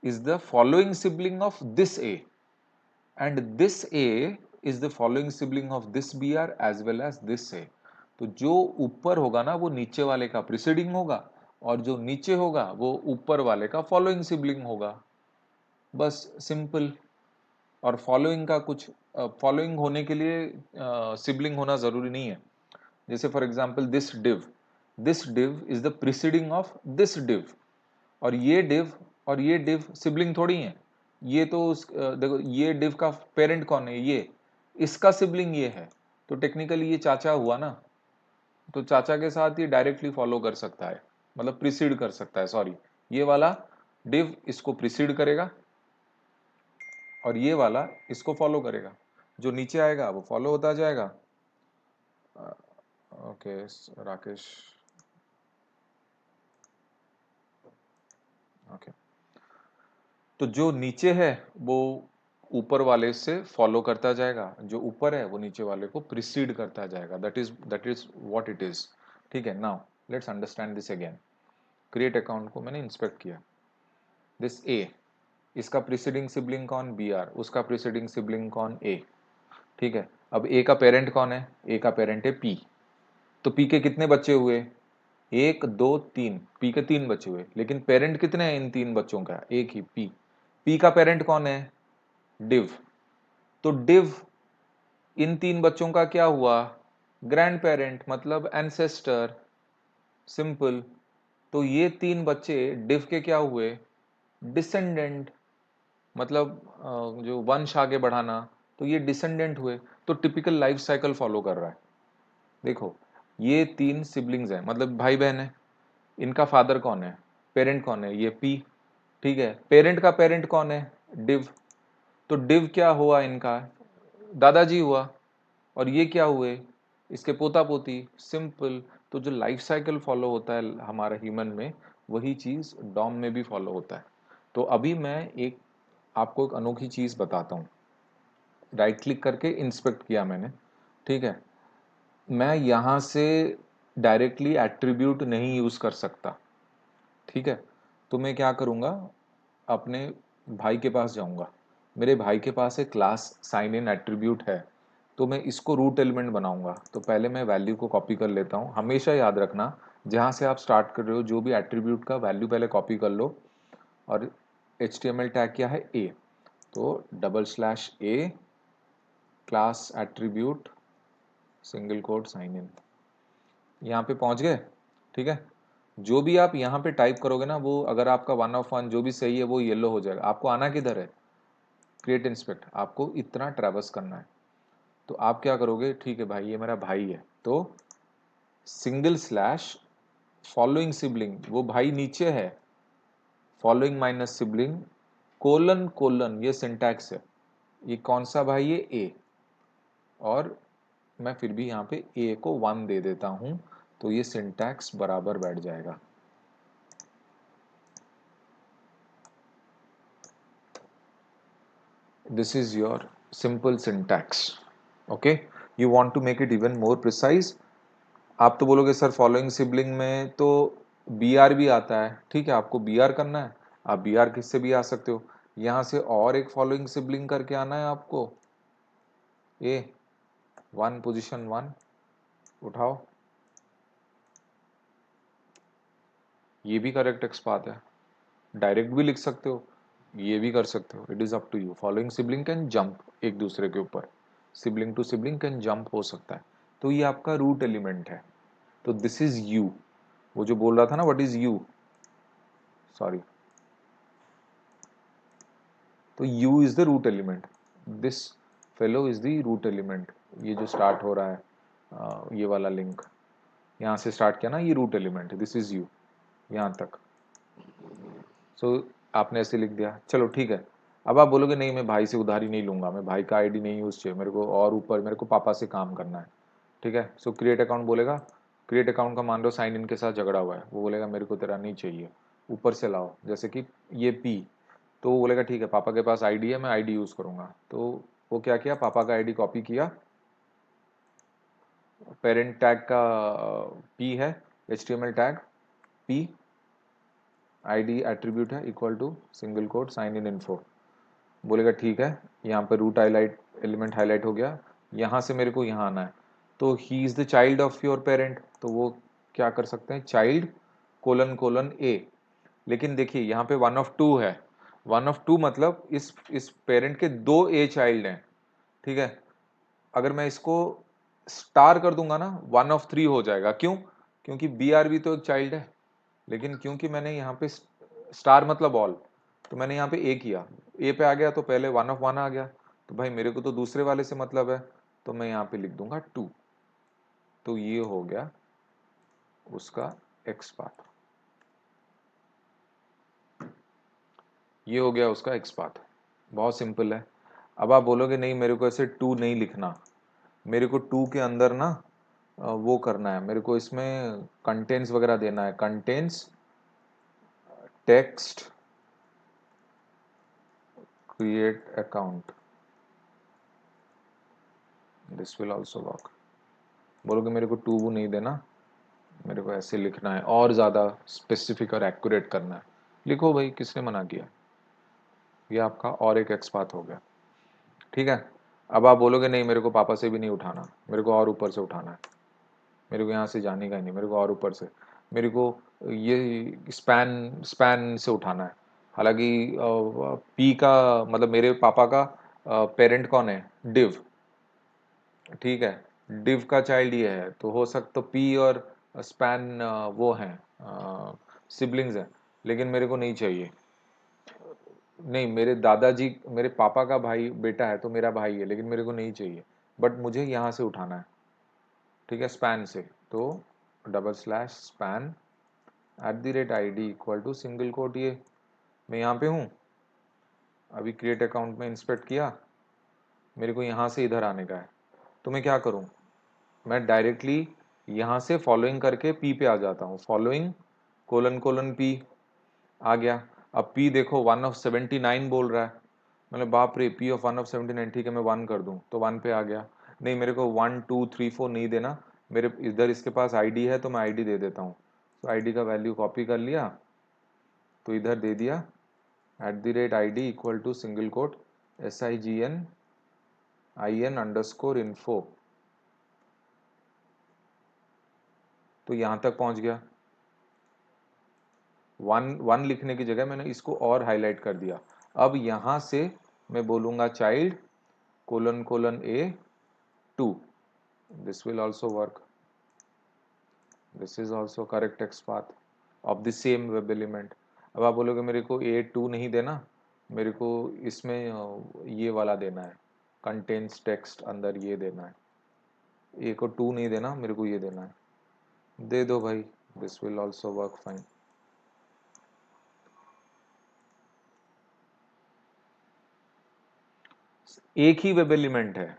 is the following sibling of this A, and this A is the following sibling of this BR as well as this A. तो जो ऊपर होगा ना वो नीचे वाले का preceding होगा, और जो नीचे होगा वो ऊपर वाले का following sibling होगा. बस सिंपल. और फॉलोइंग का कुछ फॉलोइंग होने के लिए सिबलिंग होना जरूरी नहीं है. जैसे for example this div is the preceding of this div, और ये डिव और ये डिव सिबलिंग थोड़ी है। ये तो देखो ये डिव का पेरेंट कौन है, ये इसका सिबलिंग ये है, तो टेक्निकली ये चाचा हुआ ना, तो चाचा के साथ ये डायरेक्टली फॉलो कर सकता है, मतलब प्रिसीड कर सकता है, सॉरी, ये वाला डिव इसको प्रिसीड करेगा और ये वाला इसको फॉलो करेगा, जो नीचे आएगा वो फॉलो होता जाएगा। ओके राकेश, ओके, तो जो नीचे है वो ऊपर वाले से फॉलो करता जाएगा, जो ऊपर है वो नीचे वाले को प्रिसीड करता जाएगा, that is what it is. ठीक है, now let's understand this again. Create account को मैंने इंस्पेक्ट किया, दिस ए, इसका प्रीसीडिंग सिबलिंग कौन, बी आर, उसका प्रीसीडिंग सिबलिंग कौन, ए। ठीक है, अब ए का पेरेंट कौन है, ए का पेरेंट है पी, तो पी के कितने बच्चे हुए, एक दो तीन, पी के तीन बच्चे हुए, लेकिन पेरेंट कितने हैं इन तीन बच्चों का, एक ही पी। पी का पेरेंट कौन है, डिव, तो डिव इन तीन बच्चों का क्या हुआ, ग्रैंड पेरेंट, मतलब एंसेस्टर, सिंपल। तो ये तीन बच्चे डिव के क्या हुए, डिसेंडेंट, मतलब जो वंश आगे बढ़ाना, तो ये डिसेंडेंट हुए। तो टिपिकल लाइफ साइकिल फॉलो कर रहा है। देखो ये तीन सिबलिंग्स हैं, मतलब भाई बहन है, इनका फादर कौन है, पेरेंट कौन है, ये पी। ठीक है, पेरेंट का पेरेंट कौन है, डिव, तो डिव क्या हुआ इनका, दादाजी हुआ, और ये क्या हुए, इसके पोता पोती, सिंपल। तो जो लाइफ साइकिल फॉलो होता है हमारे ह्यूमन में, वही चीज डॉम में भी फॉलो होता है। तो अभी मैं एक आपको एक अनोखी चीज बताता हूँ। राइट क्लिक करके इंस्पेक्ट किया मैंने, ठीक है, मैं यहाँ से डायरेक्टली एट्रीब्यूट नहीं यूज कर सकता। ठीक है, तो मैं क्या करूँगा, अपने भाई के पास जाऊँगा, मेरे भाई के पास एक क्लास साइन इन एट्रीब्यूट है, तो मैं इसको रूट एलिमेंट बनाऊंगा। तो पहले मैं वैल्यू को कॉपी कर लेता हूँ, हमेशा याद रखना जहाँ से आप स्टार्ट कर रहे हो जो भी एट्रीब्यूट का वैल्यू पहले कॉपी कर लो, और HTML टैग क्या है, ए, तो /a class attribute single quote sign in, यहाँ पे पहुंच गए। ठीक है, जो भी आप यहाँ पे टाइप करोगे ना, वो अगर आपका 1 ऑफ 1 जो भी सही है वो येलो हो जाएगा। आपको आना किधर है, क्रिएट इंस्पेक्ट, आपको इतना ट्रैवर्स करना है। तो आप क्या करोगे, ठीक है भाई ये मेरा भाई है, तो सिंगल स्लैश फॉलोइंग सिबलिंग, वो भाई नीचे है, following minus sibling colon colon, ये सिंटैक्स है, ये कौन सा भाई है, ए, और मैं फिर भी यहाँ पे ए को 1 दे देता हूँ, तो ये सिंटैक्स बराबर बैठ जाएगा। This is your simple syntax. Okay, you want to make it even more precise, आप तो बोलोगे सर फॉलोइंग सिबलिंग में तो बी आर भी आता है। ठीक है, आपको बी आर करना है, आप बी आर किससे भी आ सकते हो, यहाँ से और एक फॉलोइंग सिबलिंग करके आना है आपको, ए 1 पोजीशन 1 उठाओ, ये भी करेक्ट एक्सपाथ है, डायरेक्ट भी लिख सकते हो, ये भी कर सकते हो, it is up to you. Following sibling can jump एक दूसरे के ऊपर, sibling to sibling can jump हो सकता है, तो ये आपका रूट एलिमेंट है। तो दिस इज यू, वो जो बोल रहा था ना व्हाट इज यू, सॉरी, तो u is the root element, this fellow is the root element. ये जो स्टार्ट हो रहा है ये वाला लिंक यहाँ से स्टार्ट किया ना, ये root element, this is you यहाँ तक। सो आपने ऐसे लिख दिया, चलो ठीक है। अब आप बोलोगे नहीं मैं भाई से उधारी नहीं लूंगा, मैं भाई का आईडी नहीं यूज चाहिए मेरे को, और ऊपर मेरे को पापा से काम करना है। ठीक है, सो क्रिएट अकाउंट बोलेगा, क्रिएट अकाउंट का मान लो साइन इन के साथ झगड़ा हुआ है, वो बोलेगा मेरे को तेरा नहीं चाहिए, ऊपर से लाओ, जैसे कि ये पी, तो वो बोलेगा ठीक है पापा के पास आईडी है मैं आईडी यूज करूंगा। तो वो क्या किया, पापा का आईडी कॉपी किया, पेरेंट टैग का पी है, HTML tag P, ID attribute है equal to single quote sign in info, बोलेगा ठीक है, यहाँ पे रूट हाईलाइट एलिमेंट हाईलाइट हो गया, यहाँ से मेरे को यहाँ आना है, तो he is the child of your parent, तो वो क्या कर सकते हैं, चाइल्ड कोलन कोलन ए। लेकिन देखिए यहाँ पे 1 ऑफ 2 है, 1 ऑफ 2 मतलब इस पेरेंट के 2 ए चाइल्ड हैं। ठीक है, अगर मैं इसको स्टार कर दूंगा ना, 1 of 3 हो जाएगा। क्यों? क्योंकि बी आर भी तो एक चाइल्ड है, लेकिन क्योंकि मैंने यहाँ पे स्टार मतलब ऑल, तो मैंने यहाँ पे ए किया, ए पे आ गया तो पहले 1 of 1 आ गया, तो भाई मेरे को तो दूसरे वाले से मतलब है, तो मैं यहाँ पे लिख दूंगा 2। तो ये हो गया उसका एक्स पाथ, ये हो गया उसका एक्स पाथ। बहुत सिंपल है। अब आप बोलोगे नहीं मेरे को ऐसे 2 नहीं लिखना, मेरे को 2 के अंदर ना वो करना है, मेरे को इसमें कंटेंट्स वगैरह देना है, contents text create account, this will also work. बोलोगे मेरे को 2 वो नहीं देना, मेरे को ऐसे लिखना है और ज़्यादा स्पेसिफिक और एक्यूरेट करना है, लिखो भाई, किसने मना किया। ये आपका और एक एक्स पाथ हो गया। ठीक है। अब आप बोलोगे नहीं मेरे को पापा से भी नहीं उठाना, मेरे को और ऊपर से उठाना है, मेरे को यहाँ से जाने का ही नहीं, मेरे को और ऊपर से, मेरे को ये स्पैन स्पैन से उठाना है। हालांकि पी का मतलब मेरे पापा का पेरेंट कौन है, डिव, ठीक है, डिव का चाइल्ड ये है, तो हो सकता तो पी और स्पैन वो हैं, सिबलिंग्स हैं, लेकिन मेरे को नहीं चाहिए। नहीं, मेरे दादाजी मेरे पापा का भाई बेटा है तो मेरा भाई है, लेकिन मेरे को नहीं चाहिए, बट मुझे यहाँ से उठाना है। ठीक है, स्पैन से, तो double slash span @id equal to single quote, ये मैं यहाँ पे हूँ, अभी क्रिएट अकाउंट में इंस्पेक्ट किया, मेरे को यहाँ से इधर आने का है, तो मैं क्या करूँ, मैं डायरेक्टली यहाँ से फॉलोइंग करके पी पे आ जाता हूँ, फॉलोइंग कोलन कोलन पी आ गया। अब पी देखो 1 of 79 बोल रहा है, मतलब बाप रे, पी ऑफ 1 of 79, ठीक है मैं 1 कर दूं तो 1 पे आ गया। नहीं मेरे को 1 2 3 4 नहीं देना, मेरे इधर इसके पास आईडी है तो मैं आईडी दे देता हूँ, तो आईडी का वैल्यू कॉपी कर लिया, तो इधर दे दिया @id equal to single quote SIGNIN_info, तो यहाँ तक पहुँच गया। 1 लिखने की जगह मैंने इसको और हाईलाइट कर दिया। अब यहाँ से मैं बोलूँगा child colon colon A2, this will also work, this is also correct x path of the same web element। अब आप बोलोगे मेरे को A2 नहीं देना, मेरे को इसमें ये वाला देना है, कंटेंट्स टेक्स्ट अंदर ये देना है, A को 2 नहीं देना, मेरे को ये देना है, दे दो भाई, this will also work fine। एक ही वेब एलिमेंट है,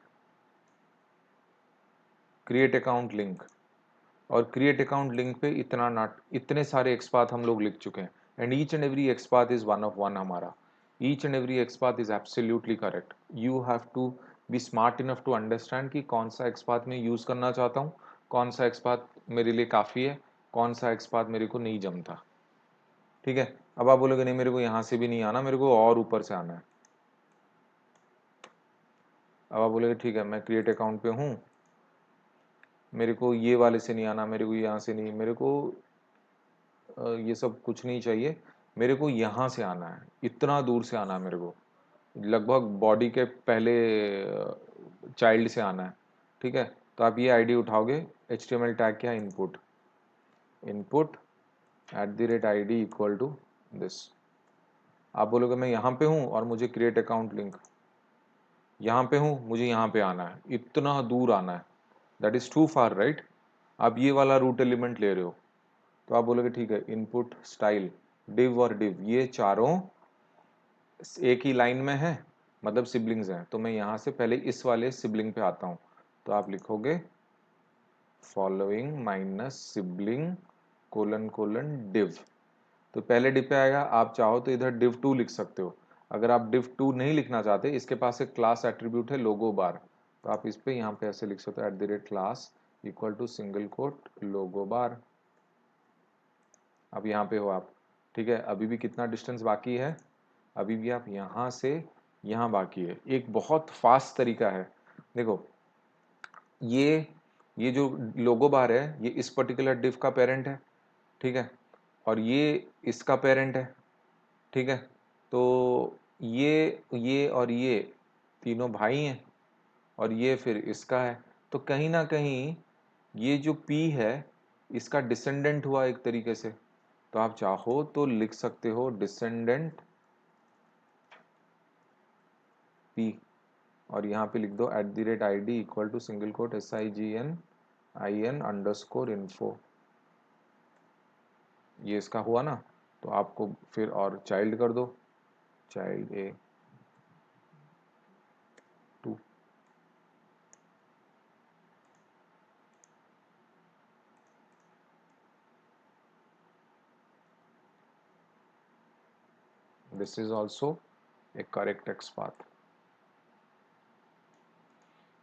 क्रिएट अकाउंट लिंक, और क्रिएट अकाउंट लिंक पे इतने सारे एक्सपाथ हम लोग लिख चुके हैं, and each and every XPath is 1 of 1 हमारा, each and every XPath is absolutely correct. You have to be smart enough to understand कि कौन सा एक्सपाथ मैं यूज करना चाहता हूँ, कौन सा एक्सपाथ मेरे लिए काफी है, कौन सा एक्सपाथ मेरे को नहीं जमता। ठीक है। अब आप बोलोगे नहीं मेरे को यहाँ से भी नहीं आना, मेरे को और ऊपर से आना है। अब आप बोलोगे ठीक है मैं क्रिएट अकाउंट पे हूँ, मेरे को ये वाले से नहीं आना, मेरे को यहाँ से नहीं, मेरे को ये सब कुछ नहीं चाहिए, मेरे को यहाँ से आना है, इतना दूर से आना है, मेरे को लगभग बॉडी के पहले चाइल्ड से आना है। ठीक है, तो आप ये आईडी उठाओगे, HTML टैग क्या, input, input @id equal to this. आप बोलोगे मैं यहाँ पे हूँ और मुझे क्रिएट अकाउंट लिंक, यहाँ पे हूँ मुझे यहाँ पे आना है, इतना दूर आना है, that is too far right. आप ये वाला रूट एलिमेंट ले रहे हो, तो आप बोलोगे ठीक है इनपुट स्टाइल डिव और डिव ये चारों एक ही लाइन में है, मतलब सिबलिंग्स हैं, तो मैं यहाँ से पहले इस वाले सिबलिंग पे आता हूँ, तो आप लिखोगे following minus sibling colon colon div, तो पहले डिव पे आएगा, आप चाहो तो इधर div2 लिख सकते हो। अगर आप div2 नहीं लिखना चाहते, इसके पास एक क्लास एट्रीब्यूट है लोगो बार, तो आप इस पे यहाँ पे ऐसे लिख सकते हो @class equal to single quote logo bar. अब यहाँ पे हो आप, ठीक है, अभी भी कितना डिस्टेंस बाकी है, अभी भी आप यहाँ से यहाँ बाकी है। एक बहुत फास्ट तरीका है, देखो ये ये जो लोगो बार है ये इस पर्टिकुलर डिव का पेरेंट है, ठीक है, और ये इसका पेरेंट है, ठीक है, तो ये और ये तीनों भाई हैं, और ये फिर इसका है, तो कहीं ना कहीं ये जो P है इसका डिसेंडेंट हुआ एक तरीके से। तो आप चाहो तो लिख सकते हो डिसेंडेंट P, और यहाँ पे लिख दो @id equal to single quote SIGNIN_info। ये इसका हुआ ना, तो आपको फिर और चाइल्ड कर दो, child A2। This is also A correct x path.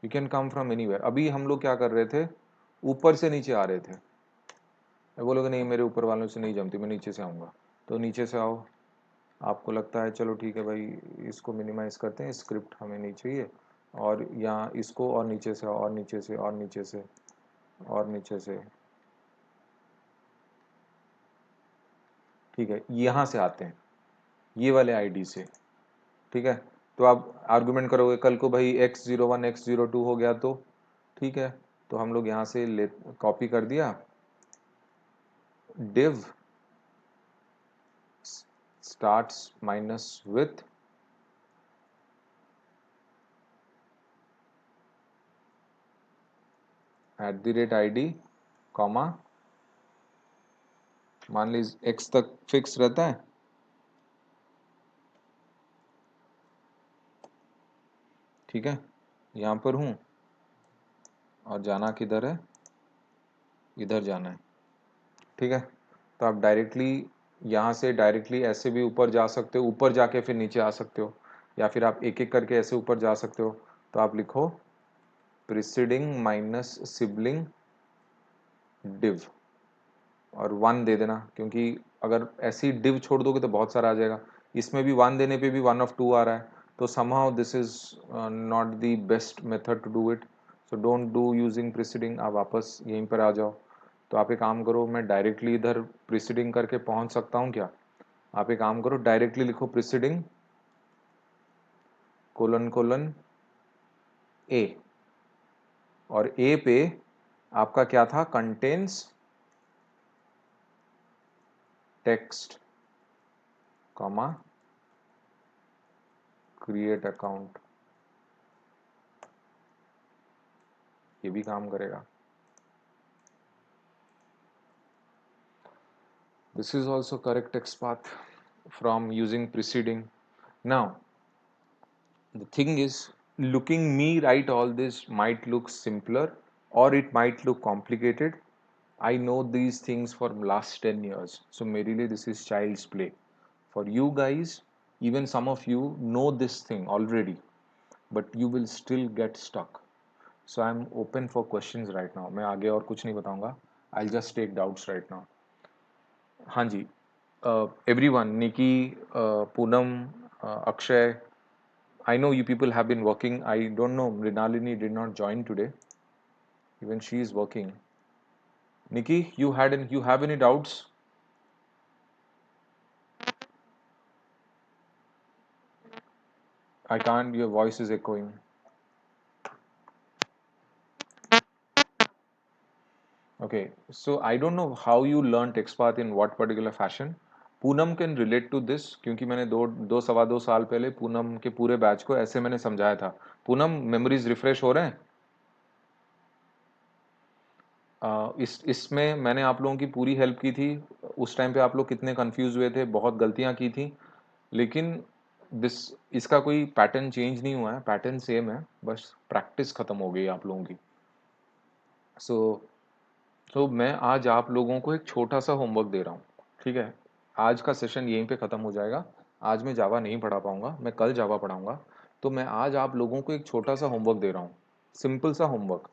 You can come from anywhere. अभी हम लोग क्या कर रहे थे, ऊपर से नीचे आ रहे थे। मैं बोलोगे नहीं मेरे ऊपर वालों से नहीं जमती, मैं नीचे से आऊँगा, तो नीचे से आओ। आपको लगता है चलो ठीक है भाई, इसको मिनिमाइज करते हैं, स्क्रिप्ट हमें नहीं चाहिए, और यहाँ इसको और नीचे से और नीचे से और नीचे से और नीचे से, ठीक है, यहाँ से आते हैं ये वाले आईडी से, ठीक है। तो आप आर्गुमेंट करोगे कल को भाई x01 x02 हो गया तो ठीक है, तो हम लोग यहाँ से ले कॉपी कर दिया, div starts minus with @id comma, मान लीजिए x तक फिक्स रहता है, ठीक है, यहाँ पर हूँ और जाना किधर है, इधर जाना है, ठीक है। तो आप डायरेक्टली यहाँ से डायरेक्टली ऐसे भी ऊपर जा सकते हो, ऊपर जाके फिर नीचे आ सकते हो, या फिर आप एक एक करके ऐसे ऊपर जा सकते हो। तो आप लिखो प्रीसीडिंग माइनस सिबलिंग डिव और 1 दे देना, क्योंकि अगर ऐसी डिव छोड़ दोगे तो बहुत सारा आ जाएगा। इसमें भी 1 देने पे भी 1 of 2 आ रहा है, तो somehow this is not the best method to do it, so don't do using preceding. आप वापस यहीं पर आ जाओ। तो आप एक काम करो, मैं डायरेक्टली इधर प्रीसीडिंग करके पहुंच सकता हूं क्या? आप एक काम करो, डायरेक्टली लिखो प्रीसीडिंग कोलन कोलन ए, और ए पे आपका क्या था, contains text comma create account. ये भी काम करेगा। This is also correct XPath from using preceding. Now, the thing is, looking me write all this might look simpler or it might look complicated. I know these things for last 10 years. So, merely this is child's play. For you guys, even some of you know this thing already, but you will still get stuck. So, I'm open for questions right now. मैं आगे और कुछ नहीं बताऊंगा. I'll just take doubts right now. हाँ जी, everyone, Nikki, Poonam, Akshay, I know you people have been working. I don't know, Mrinalini did not join today. Even she is working. Nikki, you have any doubts? I can't. Your voice is echoing. Okay, so I don't know how you learned XPath in what particular fashion. Poonam can relate to this, क्योंकि मैंने दो सवा दो साल पहले पूनम के पूरे batch को ऐसे मैंने समझाया था। पूनम, मेमोरीज रिफ्रेश हो रहे हैं? इसमें मैंने आप लोगों की पूरी हेल्प की थी। उस टाइम पे आप लोग कितने कंफ्यूज हुए थे, बहुत गलतियां की थी, लेकिन दिस इसका कोई पैटर्न चेंज नहीं हुआ है, पैटर्न सेम है, बस प्रैक्टिस खत्म हो गई आप लोगों की। सो मैं आज आप लोगों को एक छोटा सा होमवर्क दे रहा हूँ, ठीक है। आज का सेशन यहीं पे ख़त्म हो जाएगा। आज मैं जावा नहीं पढ़ा पाऊंगा, मैं कल जावा पढ़ाऊंगा। तो मैं आज आप लोगों को एक छोटा सा होमवर्क दे रहा हूँ, सिंपल सा होमवर्क।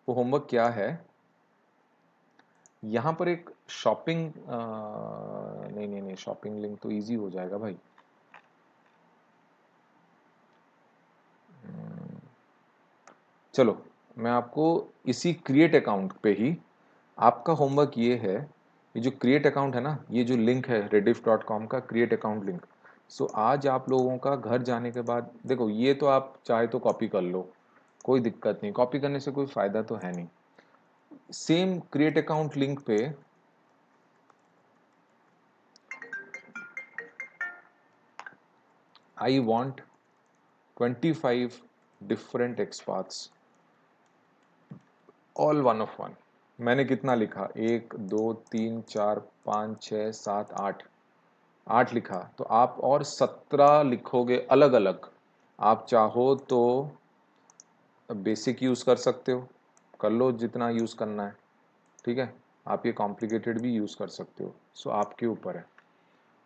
वो होमवर्क क्या है, यहाँ पर एक शॉपिंग, नहीं नहीं नहीं, शॉपिंग लिंक तो इजी हो जाएगा भाई। चलो, मैं आपको इसी क्रिएट अकाउंट पे ही, आपका होमवर्क ये है, ये जो क्रिएट अकाउंट है ना, ये जो लिंक है rediff.com का क्रिएट अकाउंट लिंक। सो आज आप लोगों का घर जाने के बाद, देखो ये तो आप चाहे तो कॉपी कर लो, कोई दिक्कत नहीं, कॉपी करने से कोई फायदा तो है नहीं। सेम क्रिएट अकाउंट लिंक पे I want 25 different XPaths, all one of one. मैंने कितना लिखा, 1 2 3 4 5 6 7 8, 8 लिखा, तो आप और 17 लिखोगे अलग अलग। आप चाहो तो बेसिक यूज़ कर सकते हो, कर लो जितना यूज़ करना है, ठीक है। आप ये कॉम्प्लिकेटेड भी यूज़ कर सकते हो, सो आपके ऊपर है।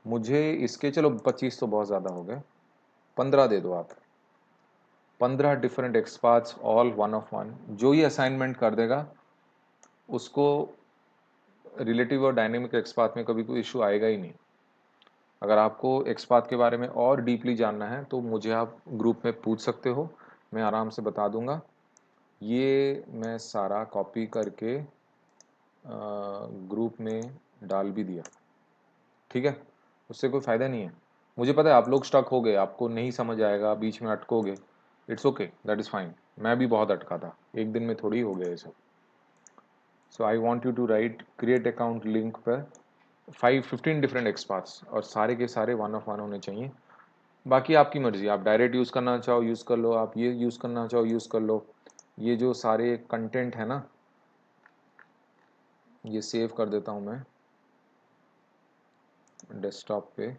मुझे इसके, चलो 25 तो बहुत ज़्यादा हो गए, 15 दे दो आप। 15 different XPaths all one of one. जो ये असाइनमेंट कर देगा उसको रिलेटिव और डायनेमिक एक्सपाथ में कभी कोई इशू आएगा ही नहीं। अगर आपको एक्सपाथ के बारे में और डीपली जानना है तो मुझे आप ग्रुप में पूछ सकते हो, मैं आराम से बता दूंगा। ये मैं सारा कॉपी करके ग्रुप में डाल भी दिया, ठीक है। उससे कोई फ़ायदा नहीं है। मुझे पता है आप लोग स्टक हो गए, आपको नहीं समझ आएगा, बीच में अटकोगे। It's okay, that is fine. मैं भी बहुत अटका था, एक दिन में थोड़ी हो गया ये सब। So I want you to right create account link पर 15 डिफरेंट एक्सपाथ्स, और सारे के सारे वन ऑफ वन होने चाहिए। बाकी आपकी मर्जी, आप डायरेक्ट यूज़ करना चाहो यूज़ कर लो, आप ये यूज़ करना चाहो यूज़ कर लो। ये जो सारे कंटेंट है ना, ये सेव कर देता हूँ मैं डेस्कटॉप पे,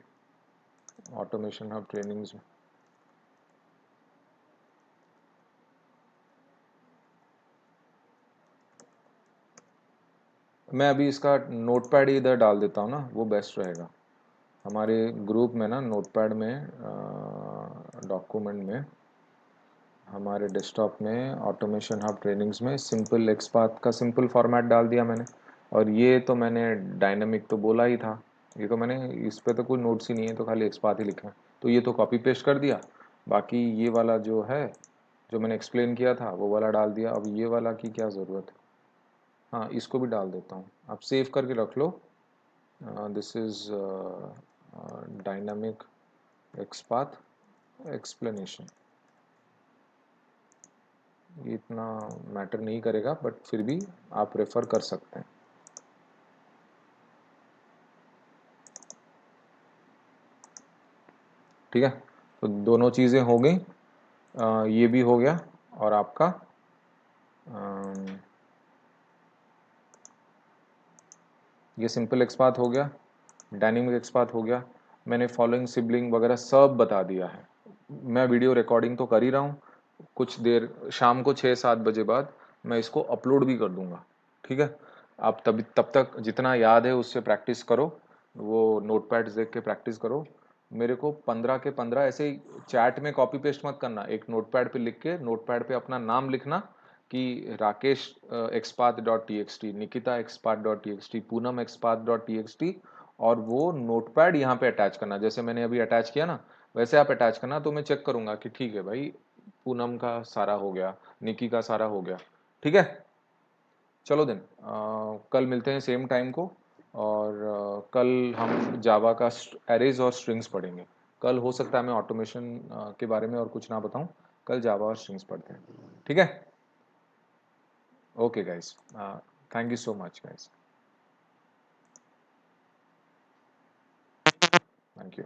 ऑटोमेशन हब ट्रेनिंग्स में। मैं अभी इसका नोटपैड इधर डाल देता हूँ ना, वो बेस्ट रहेगा। हमारे ग्रुप में ना नोटपैड में डॉक्यूमेंट में, हमारे डेस्कटॉप में ऑटोमेशन हब ट्रेनिंग्स में सिंपल एक्सपाथ का सिंपल फॉर्मेट डाल दिया मैंने। और ये तो मैंने डायनामिक तो बोला ही था, ये तो मैंने, इस पे तो कोई नोट्स ही नहीं है, तो खाली एक्सपाथ ही लिखा है, तो ये तो कॉपी पेस्ट कर दिया। बाकी ये वाला जो है, जो मैंने एक्सप्लेन किया था वो वाला डाल दिया। अब ये वाला की क्या ज़रूरत है, हाँ इसको भी डाल देता हूँ। आप सेव करके रख लो। This is dynamic XPath explanation. ये इतना मैटर नहीं करेगा, बट फिर भी आप रेफ़र कर सकते हैं, ठीक है। तो दोनों चीज़ें हो गई, ये भी हो गया, और आपका ये सिंपल एक्सपाथ हो गया, डायनेमिक एक्सपाथ हो गया। मैंने फॉलोइंग सिबलिंग वगैरह सब बता दिया है। मैं वीडियो रिकॉर्डिंग तो कर ही रहा हूँ, कुछ देर शाम को 6-7 बजे बाद मैं इसको अपलोड भी कर दूंगा, ठीक है। आप तब तक जितना याद है उससे प्रैक्टिस करो, वो नोटपैड देख के प्रैक्टिस करो। मेरे को 15 के 15 ऐसे ही चैट में कॉपी पेस्ट मत करना, एक नोटपैड पे लिख के नोटपैड पे अपना नाम लिखना कि Rakesh XPath dot T x T, Nikita XPath dot T x T, Poonam XPath dot T x T, और वो नोटपैड यहाँ पे अटैच करना, जैसे मैंने अभी अटैच किया ना वैसे आप अटैच करना। तो मैं चेक करूंगा कि ठीक है भाई, पूनम का सारा हो गया, निकी का सारा हो गया, ठीक है। चलो दिन, कल मिलते हैं सेम टाइम को। और कल हम जावा का एरेज और स्ट्रिंग्स पढ़ेंगे। कल हो सकता है मैं ऑटोमेशन के बारे में और कुछ ना बताऊं, कल जावा और स्ट्रिंग्स पढ़ते हैं, ठीक है। Okay guys, thank you so much guys, thank you.